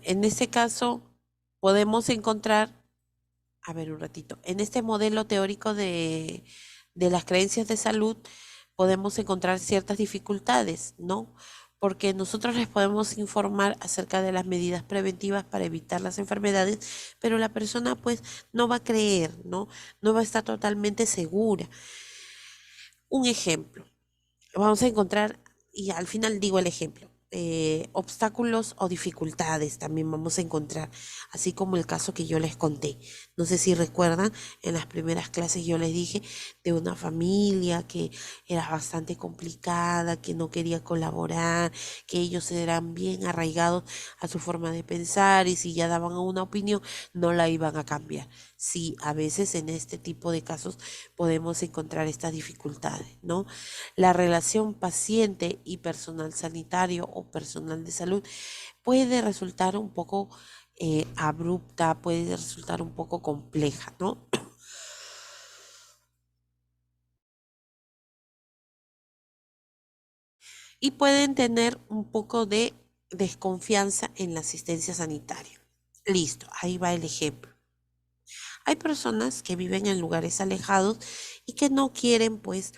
en este caso podemos encontrar, a ver un ratito, en este modelo teórico de las creencias de salud podemos encontrar ciertas dificultades, ¿no? Porque nosotros les podemos informar acerca de las medidas preventivas para evitar las enfermedades, pero la persona pues no va a creer, ¿no? No va a estar totalmente segura. Un ejemplo, vamos a encontrar, y al final digo el ejemplo, obstáculos o dificultades también vamos a encontrar, así como el caso que yo les conté. No sé si recuerdan, en las primeras clases yo les dije de una familia que era bastante complicada, que no quería colaborar, que ellos eran bien arraigados a su forma de pensar y si ya daban una opinión no la iban a cambiar. sí, a veces en este tipo de casos podemos encontrar estas dificultades, ¿no? La relación paciente y personal sanitario o personal de salud puede resultar un poco abrupta, puede resultar un poco compleja, ¿no? Y pueden tener un poco de desconfianza en la asistencia sanitaria. Listo, ahí va el ejemplo. Hay personas que viven en lugares alejados y que no quieren, pues,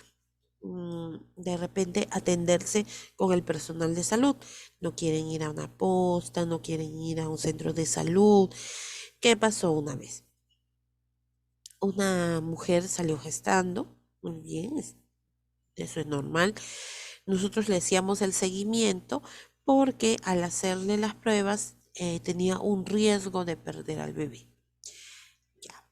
de repente atenderse con el personal de salud. No quieren ir a una posta, no quieren ir a un centro de salud. ¿Qué pasó una vez? Una mujer salió gestando, muy bien, eso es normal. Nosotros le hacíamos el seguimiento porque al hacerle las pruebas tenía un riesgo de perder al bebé. Ya.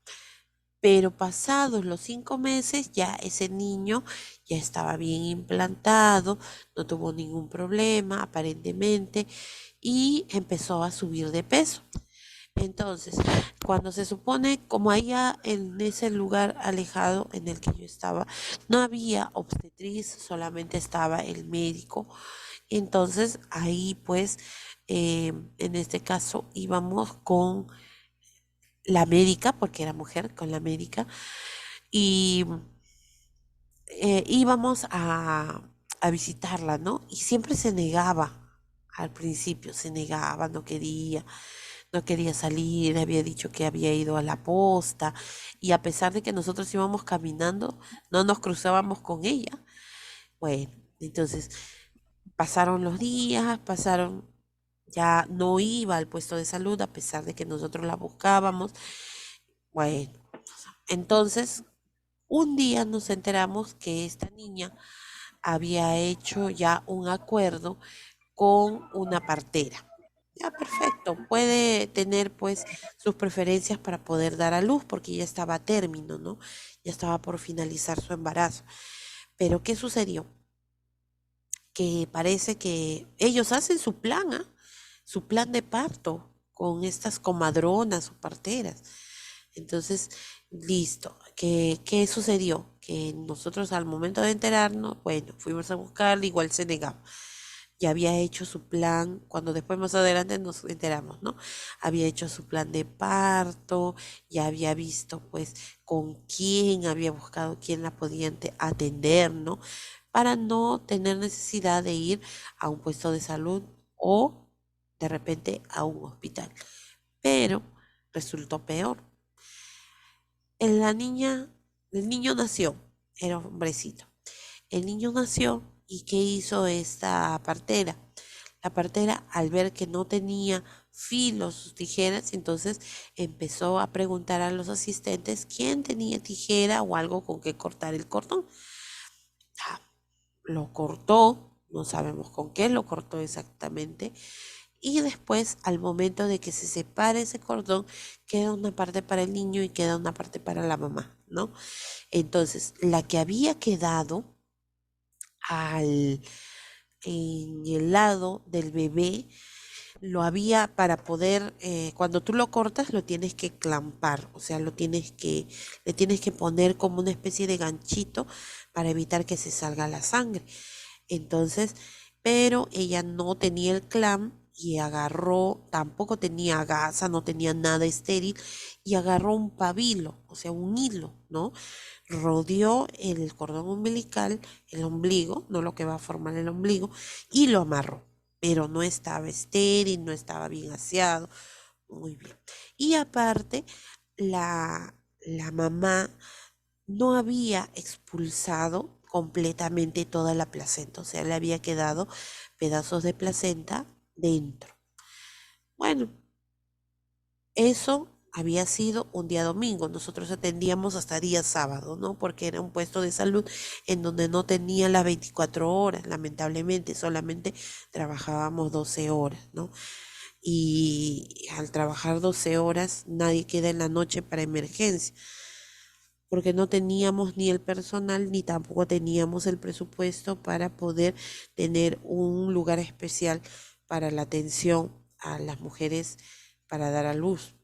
Pero pasados los 5 meses ya ese niño ya estaba bien implantado, no tuvo ningún problema aparentemente y empezó a subir de peso. Entonces, cuando se supone, como allá en ese lugar alejado en el que yo estaba, no había obstetriz, solamente estaba el médico. Entonces, ahí pues, en este caso íbamos con la médica, porque era mujer, con la médica, y íbamos a visitarla, ¿no? Y siempre se negaba. Al principio se negaba, no quería salir, había dicho que había ido a la posta y a pesar de que nosotros íbamos caminando, no nos cruzábamos con ella. Bueno, entonces pasaron los días, ya no iba al puesto de salud a pesar de que nosotros la buscábamos. Bueno, entonces un día nos enteramos que esta niña había hecho ya un acuerdo con una partera. Ya, perfecto. Puede tener pues sus preferencias para poder dar a luz porque ya estaba a término, ¿no? Ya estaba por finalizar su embarazo. Pero ¿qué sucedió? Que parece que ellos hacen su plan, ¿ah? Su plan de parto con estas comadronas o parteras. Entonces, listo. ¿Qué sucedió? Que nosotros al momento de enterarnos, bueno, fuimos a buscarla, igual se negaba. Ya había hecho su plan, cuando después más adelante nos enteramos, ¿no? Había hecho su plan de parto, ya había visto pues con quién había buscado quién la podía atender, ¿no? Para no tener necesidad de ir a un puesto de salud o de repente a un hospital. Pero resultó peor. La niña, el niño nació, era hombrecito. El niño nació y ¿qué hizo esta partera? La partera, al ver que no tenía filos sus tijeras, entonces empezó a preguntar a los asistentes quién tenía tijera o algo con que cortar el cordón. Ah, lo cortó, no sabemos con qué lo cortó exactamente. Y después, al momento de que se separe ese cordón, queda una parte para el niño y queda una parte para la mamá, ¿no? Entonces, la que había quedado al, en el lado del bebé, lo había para poder, cuando tú lo cortas, lo tienes que clampar, o sea, le tienes que poner como una especie de ganchito para evitar que se salga la sangre. Entonces, pero ella no tenía el clamp y agarró, tampoco tenía gasa, no tenía nada estéril, y agarró un pabilo, o sea, un hilo, ¿no? Rodeó el cordón umbilical, el ombligo, no lo que va a formar el ombligo, y lo amarró, pero no estaba estéril, no estaba bien aseado, muy bien. Y aparte, la mamá no había expulsado completamente toda la placenta, o sea, le había quedado pedazos de placenta dentro. Bueno, eso había sido un día domingo, nosotros atendíamos hasta día sábado, ¿no? Porque era un puesto de salud en donde no tenía las 24 horas, lamentablemente, solamente trabajábamos 12 horas, ¿no? Y al trabajar 12 horas, nadie queda en la noche para emergencia, porque no teníamos ni el personal ni tampoco teníamos el presupuesto para poder tener un lugar especial para la atención a las mujeres para dar a luz.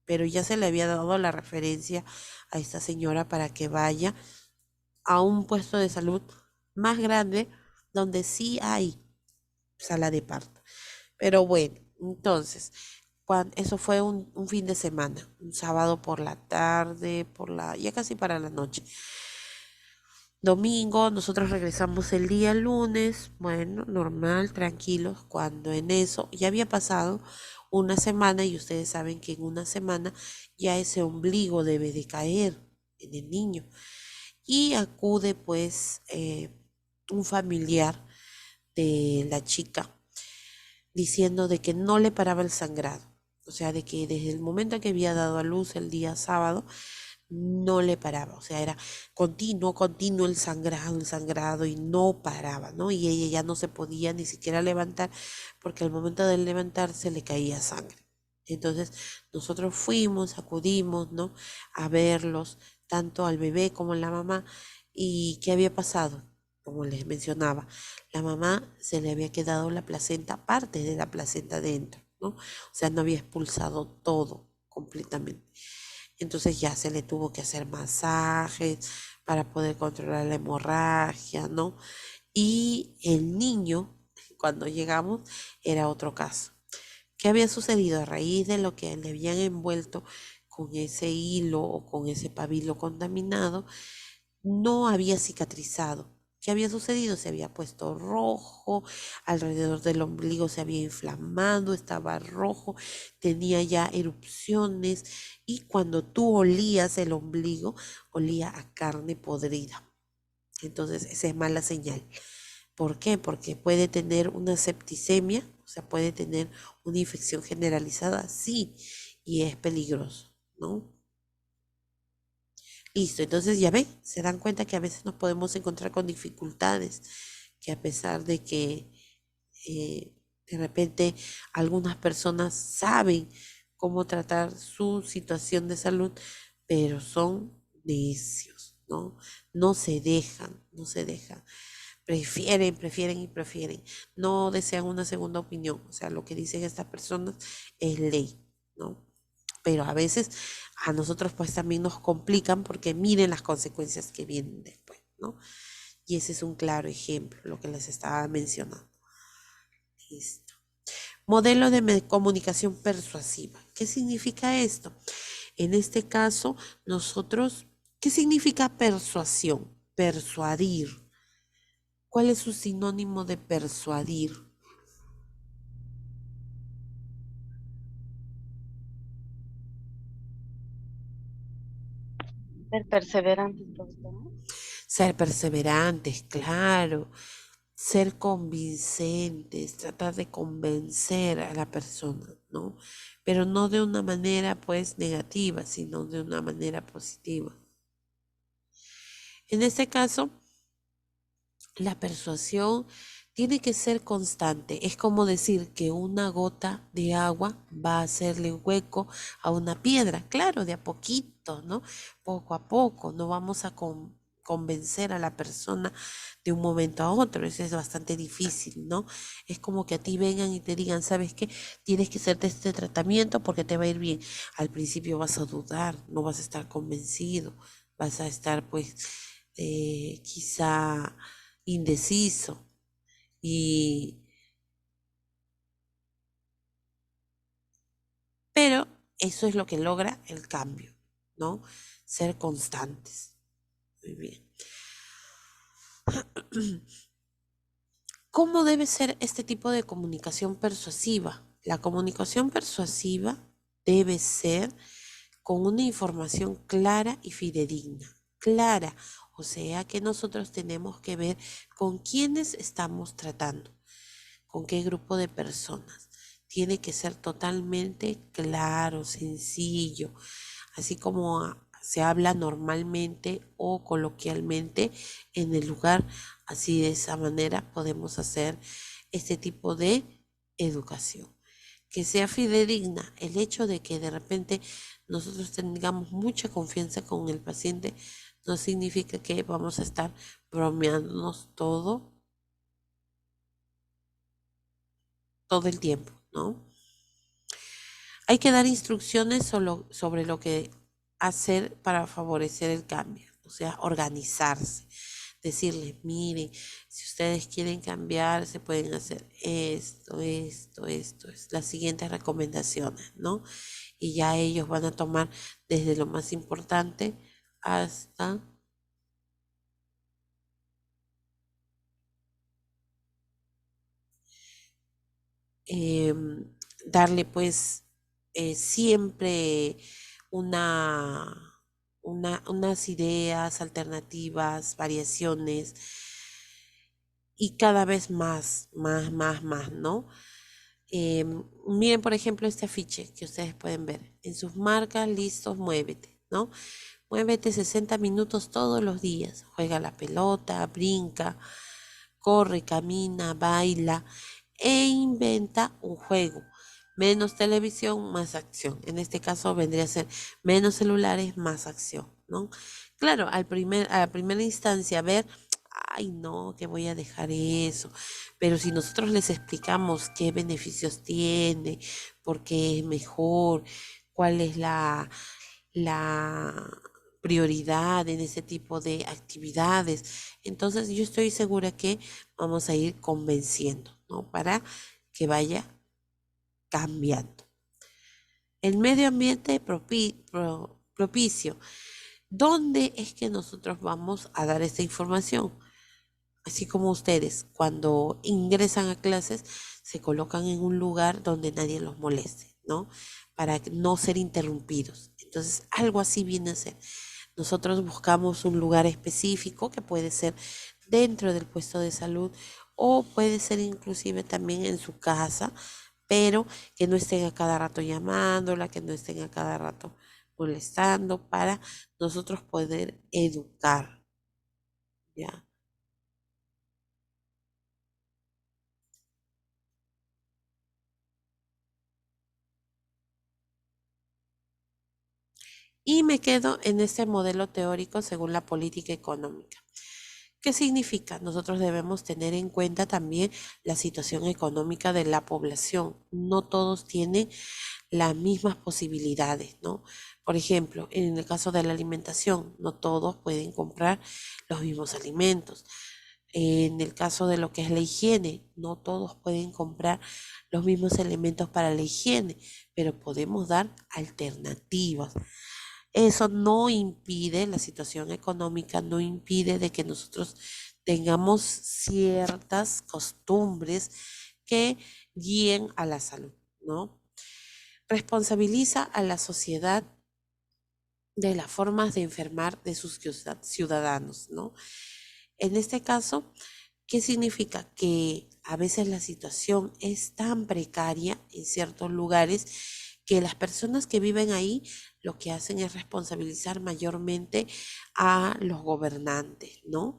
pero ya se le había dado la referencia a esta señora para que vaya a un puesto de salud más grande donde sí hay sala de parto. Pero bueno, entonces, eso fue un fin de semana, un sábado por la tarde, ya casi para la noche. Domingo, nosotros regresamos el día lunes, bueno, normal, tranquilos, cuando en eso ya había pasado una semana y ustedes saben que en una semana ya ese ombligo debe de caer en el niño. Y acude pues un familiar de la chica diciendo de que no le paraba el sangrado, o sea, de que desde el momento en que había dado a luz el día sábado, no le paraba, o sea, era continuo el sangrado y no paraba, ¿no? Y ella ya no se podía ni siquiera levantar porque al momento de levantarse le caía sangre. Entonces nosotros fuimos, acudimos, ¿no? A verlos, tanto al bebé como a la mamá. ¿Y qué había pasado? Como les mencionaba, la mamá se le había quedado la placenta, parte de la placenta dentro, ¿no? O sea, no había expulsado todo completamente. Entonces ya se le tuvo que hacer masajes para poder controlar la hemorragia, ¿no? Y el niño, cuando llegamos, era otro caso. ¿Qué había sucedido a raíz de lo que le habían envuelto con ese hilo o con ese pabilo contaminado? No había cicatrizado. ¿Qué había sucedido? Se había puesto rojo, alrededor del ombligo se había inflamado, estaba rojo, tenía ya erupciones y cuando tú olías el ombligo, olía a carne podrida. Entonces, esa es mala señal. ¿Por qué? Porque puede tener una septicemia, o sea, puede tener una infección generalizada, sí, y es peligroso, ¿no? Listo, entonces ya ven, se dan cuenta que a veces nos podemos encontrar con dificultades, que a pesar de que de repente algunas personas saben cómo tratar su situación de salud, pero son necios, ¿no? No se dejan. Prefieren y prefieren. No desean una segunda opinión. O sea, lo que dicen estas personas es ley, ¿no? Pero a veces a nosotros pues también nos complican porque miren las consecuencias que vienen después, ¿no? Y ese es un claro ejemplo, lo que les estaba mencionando. Listo. Modelo de comunicación persuasiva. ¿Qué significa esto? En este caso, nosotros, ¿qué significa persuasión? Persuadir. ¿Cuál es su sinónimo de persuadir? Ser perseverante, profesor, ¿no? Ser perseverantes, claro. Ser convincentes, tratar de convencer a la persona, ¿no? Pero no de una manera pues negativa, sino de una manera positiva. En este caso, la persuasión tiene que ser constante. Es como decir que una gota de agua va a hacerle hueco a una piedra. Claro, de a poquito, ¿no? Poco a poco. No vamos a convencer a la persona de un momento a otro. Eso es bastante difícil, ¿no? Es como que a ti vengan y te digan, ¿sabes qué? Tienes que hacerte este tratamiento porque te va a ir bien. Al principio vas a dudar, no vas a estar convencido, vas a estar pues quizá indeciso y pero eso es lo que logra el cambio, ¿no? Ser constantes. Muy bien. ¿Cómo debe ser este tipo de comunicación persuasiva? La comunicación persuasiva debe ser con una información clara y fidedigna. Clara, o sea que nosotros tenemos que ver con quiénes estamos tratando, con qué grupo de personas. Tiene que ser totalmente claro, sencillo, así como se habla normalmente o coloquialmente en el lugar. Así de esa manera podemos hacer este tipo de educación. Que sea fidedigna, el hecho de que de repente nosotros tengamos mucha confianza con el paciente no significa que vamos a estar bromeándonos todo el tiempo, ¿no? Hay que dar instrucciones sobre lo que hacer para favorecer el cambio, o sea, organizarse. Decirles, miren, si ustedes quieren cambiar, se pueden hacer esto, las siguientes recomendaciones, ¿no? Y ya ellos van a tomar desde lo más importante hasta darle pues siempre una, unas ideas, alternativas, variaciones y cada vez más, ¿no? Miren, por ejemplo, este afiche que ustedes pueden ver. En sus marcas, listos, muévete, ¿no? Muévete 60 minutos todos los días. Juega la pelota, brinca, corre, camina, baila e inventa un juego. Menos televisión, más acción. En este caso vendría a ser menos celulares, más acción, ¿no? Claro, a la primera instancia ver, ay no, que voy a dejar eso. Pero si nosotros les explicamos qué beneficios tiene, por qué es mejor, cuál es la prioridad en ese tipo de actividades, entonces yo estoy segura que vamos a ir convenciendo, ¿no? Para que vaya cambiando. El medio ambiente propicio. ¿Dónde es que nosotros vamos a dar esta información? Así como ustedes, cuando ingresan a clases, se colocan en un lugar donde nadie los moleste, ¿no? Para no ser interrumpidos. Entonces, algo así viene a ser. Nosotros buscamos un lugar específico que puede ser dentro del puesto de salud o puede ser inclusive también en su casa, pero que no estén a cada rato llamándola, que no estén a cada rato molestando para nosotros poder educar, ¿ya? Y me quedo en este modelo teórico según la política económica. ¿Qué significa? Nosotros debemos tener en cuenta también la situación económica de la población. No todos tienen las mismas posibilidades, ¿no? Por ejemplo, en el caso de la alimentación, no todos pueden comprar los mismos alimentos. En el caso de lo que es la higiene, no todos pueden comprar los mismos elementos para la higiene, pero podemos dar alternativas. Eso no impide, la situación económica no impide de que nosotros tengamos ciertas costumbres que guíen a la salud, ¿no? Responsabiliza a la sociedad de las formas de enfermar de sus ciudadanos, ¿no? En este caso, ¿qué significa? Que a veces la situación es tan precaria en ciertos lugares que las personas que viven ahí lo que hacen es responsabilizar mayormente a los gobernantes, ¿no?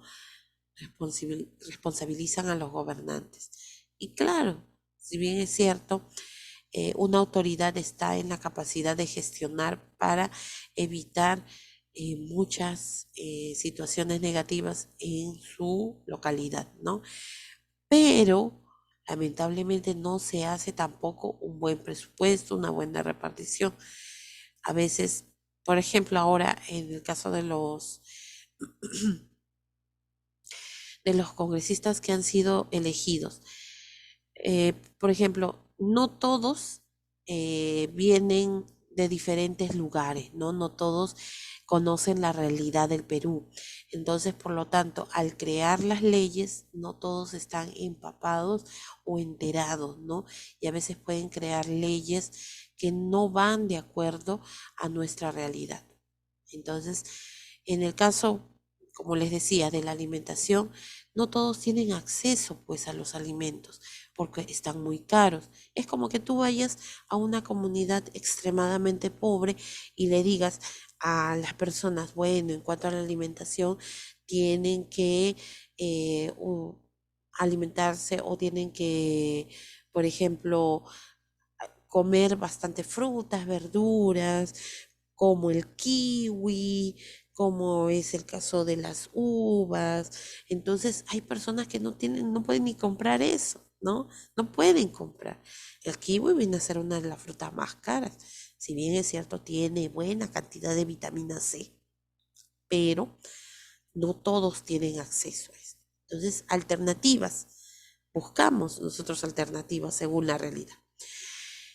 Responsabilizan a los gobernantes. Y claro, si bien es cierto, una autoridad está en la capacidad de gestionar para evitar muchas situaciones negativas en su localidad, ¿no? Pero lamentablemente no se hace tampoco un buen presupuesto, una buena repartición. A veces, por ejemplo, ahora en el caso de de los congresistas que han sido elegidos, por ejemplo, no todos vienen de diferentes lugares, ¿no? No todos conocen la realidad del Perú. Entonces, por lo tanto, al crear las leyes, no todos están empapados o enterados, ¿no? Y a veces pueden crear leyes que no van de acuerdo a nuestra realidad. Entonces, en el caso, como les decía, de la alimentación, no todos tienen acceso pues a los alimentos porque están muy caros. Es como que tú vayas a una comunidad extremadamente pobre y le digas a las personas, bueno, en cuanto a la alimentación, tienen que alimentarse o tienen que, por ejemplo, comer bastante frutas, verduras, como el kiwi, como es el caso de las uvas. Entonces hay personas que no tienen, no pueden ni comprar eso. ¿no? No pueden comprar. El kiwi viene a ser una de las frutas más caras. Si bien es cierto, tiene buena cantidad de vitamina C, pero no todos tienen acceso a esto. Entonces, alternativas. Buscamos nosotros alternativas según la realidad.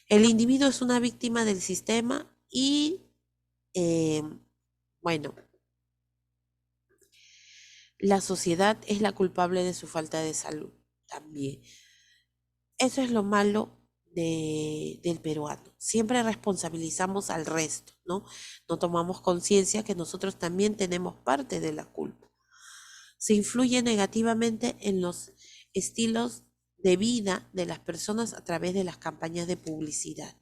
El individuo es una víctima del sistema y, bueno, la sociedad es la culpable de su falta de salud también. Eso es lo malo del peruano. Siempre responsabilizamos al resto, ¿no? No tomamos conciencia que nosotros también tenemos parte de la culpa. Se influye negativamente en los estilos de vida de las personas a través de las campañas de publicidad.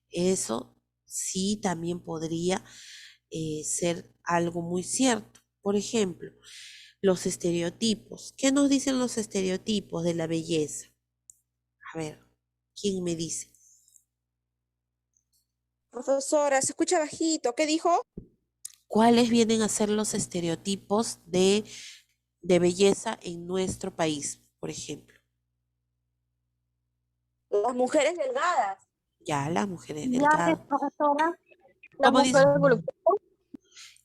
Eso sí también podría ser algo muy cierto. Por ejemplo, los estereotipos. ¿Qué nos dicen los estereotipos de la belleza? A ver, ¿quién me dice? Profesora, se escucha bajito. ¿Qué dijo? ¿Cuáles vienen a ser los estereotipos de belleza en nuestro país, por ejemplo? Las mujeres delgadas. Ya, las mujeres Ya, delgadas. profesora. Las ¿Cómo dice? mujeres voluptuosas.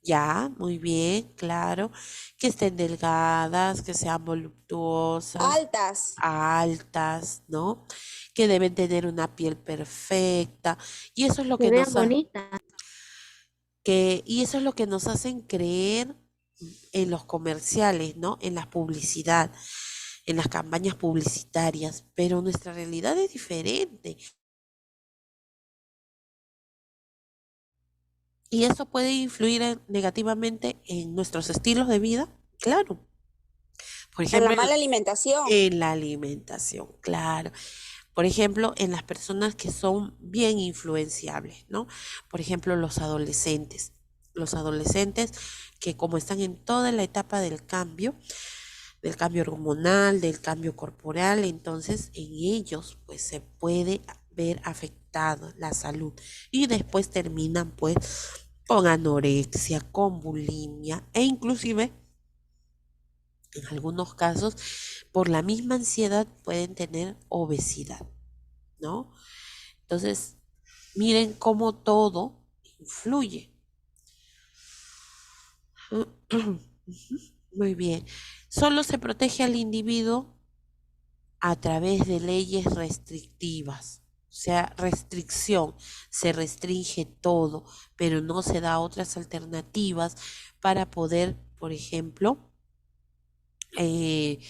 Ya, muy bien, claro. Que estén delgadas, que sean voluptuosas, Altas. altas, ¿no? Que deben tener una piel perfecta. Y eso es lo Que que vean nos bonitas. y eso es lo que nos hacen creer en los comerciales, ¿no? En la publicidad, en las campañas publicitarias, pero nuestra realidad es diferente. Y eso puede influir negativamente en nuestros estilos de vida, claro. Por En la ejemplo, mala alimentación. en la alimentación, claro. Por ejemplo, en las personas que son bien influenciables, ¿no? Por ejemplo, los adolescentes. Los adolescentes que como están en toda la etapa del cambio hormonal, del cambio corporal, entonces en ellos pues se puede ver afectada la salud y después terminan pues con anorexia, con bulimia e inclusive en algunos casos por la misma ansiedad pueden tener obesidad, ¿no? Entonces, miren cómo todo influye. Muy bien. Solo se protege al individuo a través de leyes restrictivas. O sea, restricción, se restringe todo, pero no se da otras alternativas para poder, por ejemplo, eh,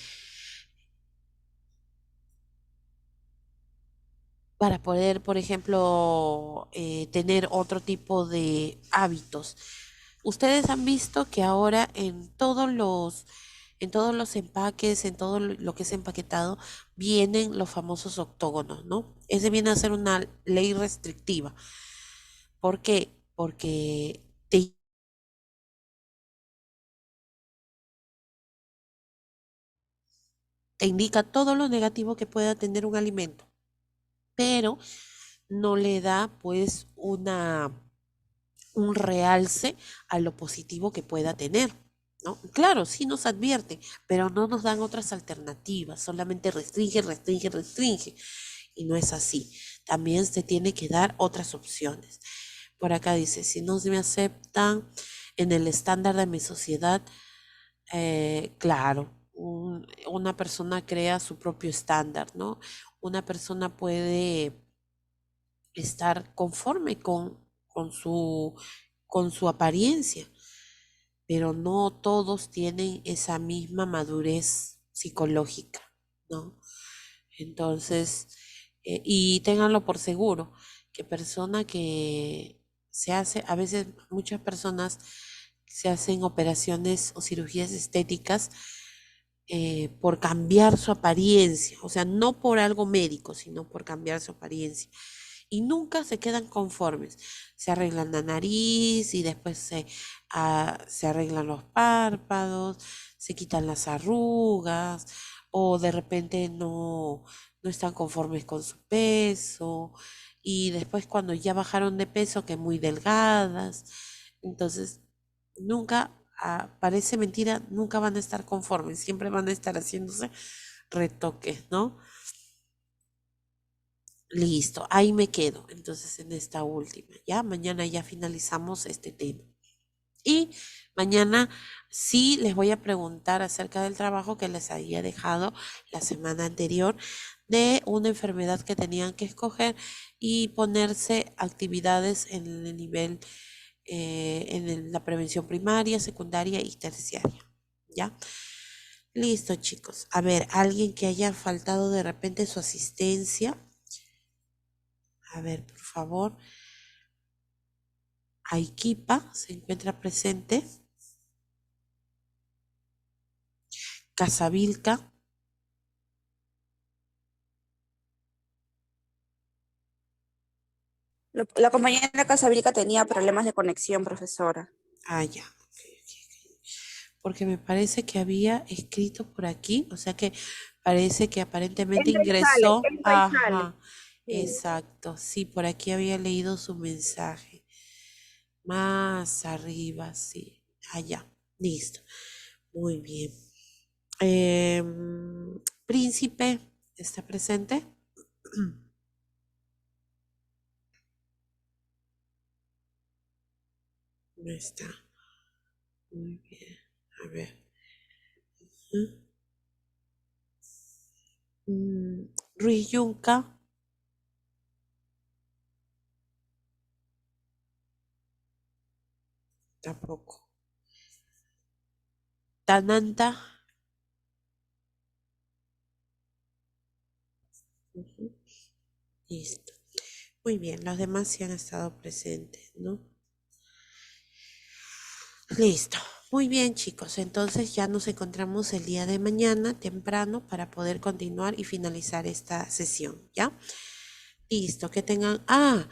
por ejemplo, tener otro tipo de hábitos. Ustedes han visto que ahora en todos los empaques, en todo lo que es empaquetado, vienen los famosos octógonos, ¿no? Ese viene a ser una ley restrictiva. ¿Por qué? Porque te indica todo lo negativo que pueda tener un alimento, pero no le da pues un realce a lo positivo que pueda tener, ¿no? Claro, sí nos advierte, pero no nos dan otras alternativas, solamente restringe, restringe, restringe. Y no es así. También se tiene que dar otras opciones. Por acá dice, si no se me aceptan en el estándar de mi sociedad, claro, una persona crea su propio estándar, ¿no? Una persona puede estar conforme con su apariencia, pero no todos tienen esa misma madurez psicológica, ¿no? Entonces, y ténganlo por seguro, que persona que se hace, a veces muchas personas se hacen operaciones o cirugías estéticas por cambiar su apariencia, o sea, no por algo médico, sino por cambiar su apariencia. Y nunca se quedan conformes. Se arreglan la nariz y después se arreglan los párpados, se quitan las arrugas o de repente no están conformes con su peso y después cuando ya bajaron de peso que muy delgadas. Entonces, nunca, parece mentira, nunca van a estar conformes, siempre van a estar haciéndose retoques, ¿no? Listo, ahí me quedo. Entonces, en esta última, ¿ya? Mañana ya finalizamos este tema. Y mañana sí les voy a preguntar acerca del trabajo que les había dejado la semana anterior de una enfermedad que tenían que escoger y ponerse actividades en el nivel, la prevención primaria, secundaria y terciaria. ¿Ya? Listo, chicos. A ver, alguien que haya faltado de repente su asistencia. A ver, por favor. Aikipa se encuentra presente. Casavilca. La compañera de Casavilca tenía problemas de conexión, profesora. Ah, ya. Porque me parece que había escrito por aquí, o sea que parece que aparentemente ingresó. entra y sale. Ajá, Sí. exacto. Sí, por aquí había leído su mensaje. Más arriba, sí. Allá. Listo. Muy bien. Príncipe, ¿está presente? No está. Muy bien. A ver. Ruiz Yunca. Tampoco. Tananta. Ujú. Listo. Muy bien, los demás sí han estado presentes, ¿no? Listo. Muy bien, chicos. Entonces ya nos encontramos el día de mañana temprano para poder continuar y finalizar esta sesión, ¿ya? Listo, que tengan... Ah,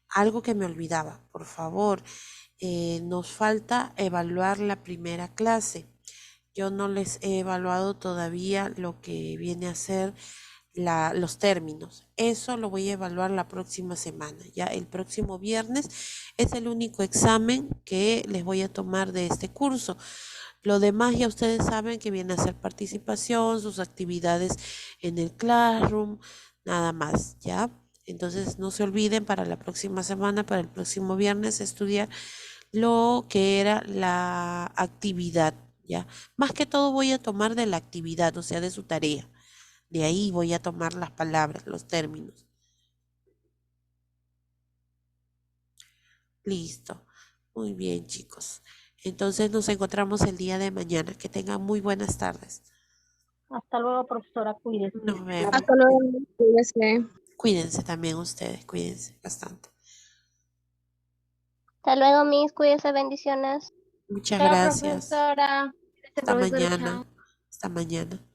algo que me olvidaba, por favor. Nos falta evaluar la primera clase. Yo no les he evaluado todavía lo que viene a ser los términos. Eso lo voy a evaluar la próxima semana. Ya el próximo viernes es el único examen que les voy a tomar de este curso. Lo demás ya ustedes saben que viene a ser participación, sus actividades en el Classroom, nada más, ¿ya? Entonces no se olviden para la próxima semana, para el próximo viernes, estudiar lo que era la actividad, ¿ya? Más que todo voy a tomar de la actividad, o sea, de su tarea. De ahí voy a tomar las palabras, los términos. Listo. Muy bien, chicos. Entonces nos encontramos el día de mañana. Que tengan muy buenas tardes. Hasta luego, profesora, cuídese. Nos vemos. Hasta luego. Cuídese. Cuídense también ustedes, cuídense bastante. Hasta luego, Miss. Cuídense, bendiciones. Muchas Chao, gracias. profesora. Hasta mañana. Hasta mañana.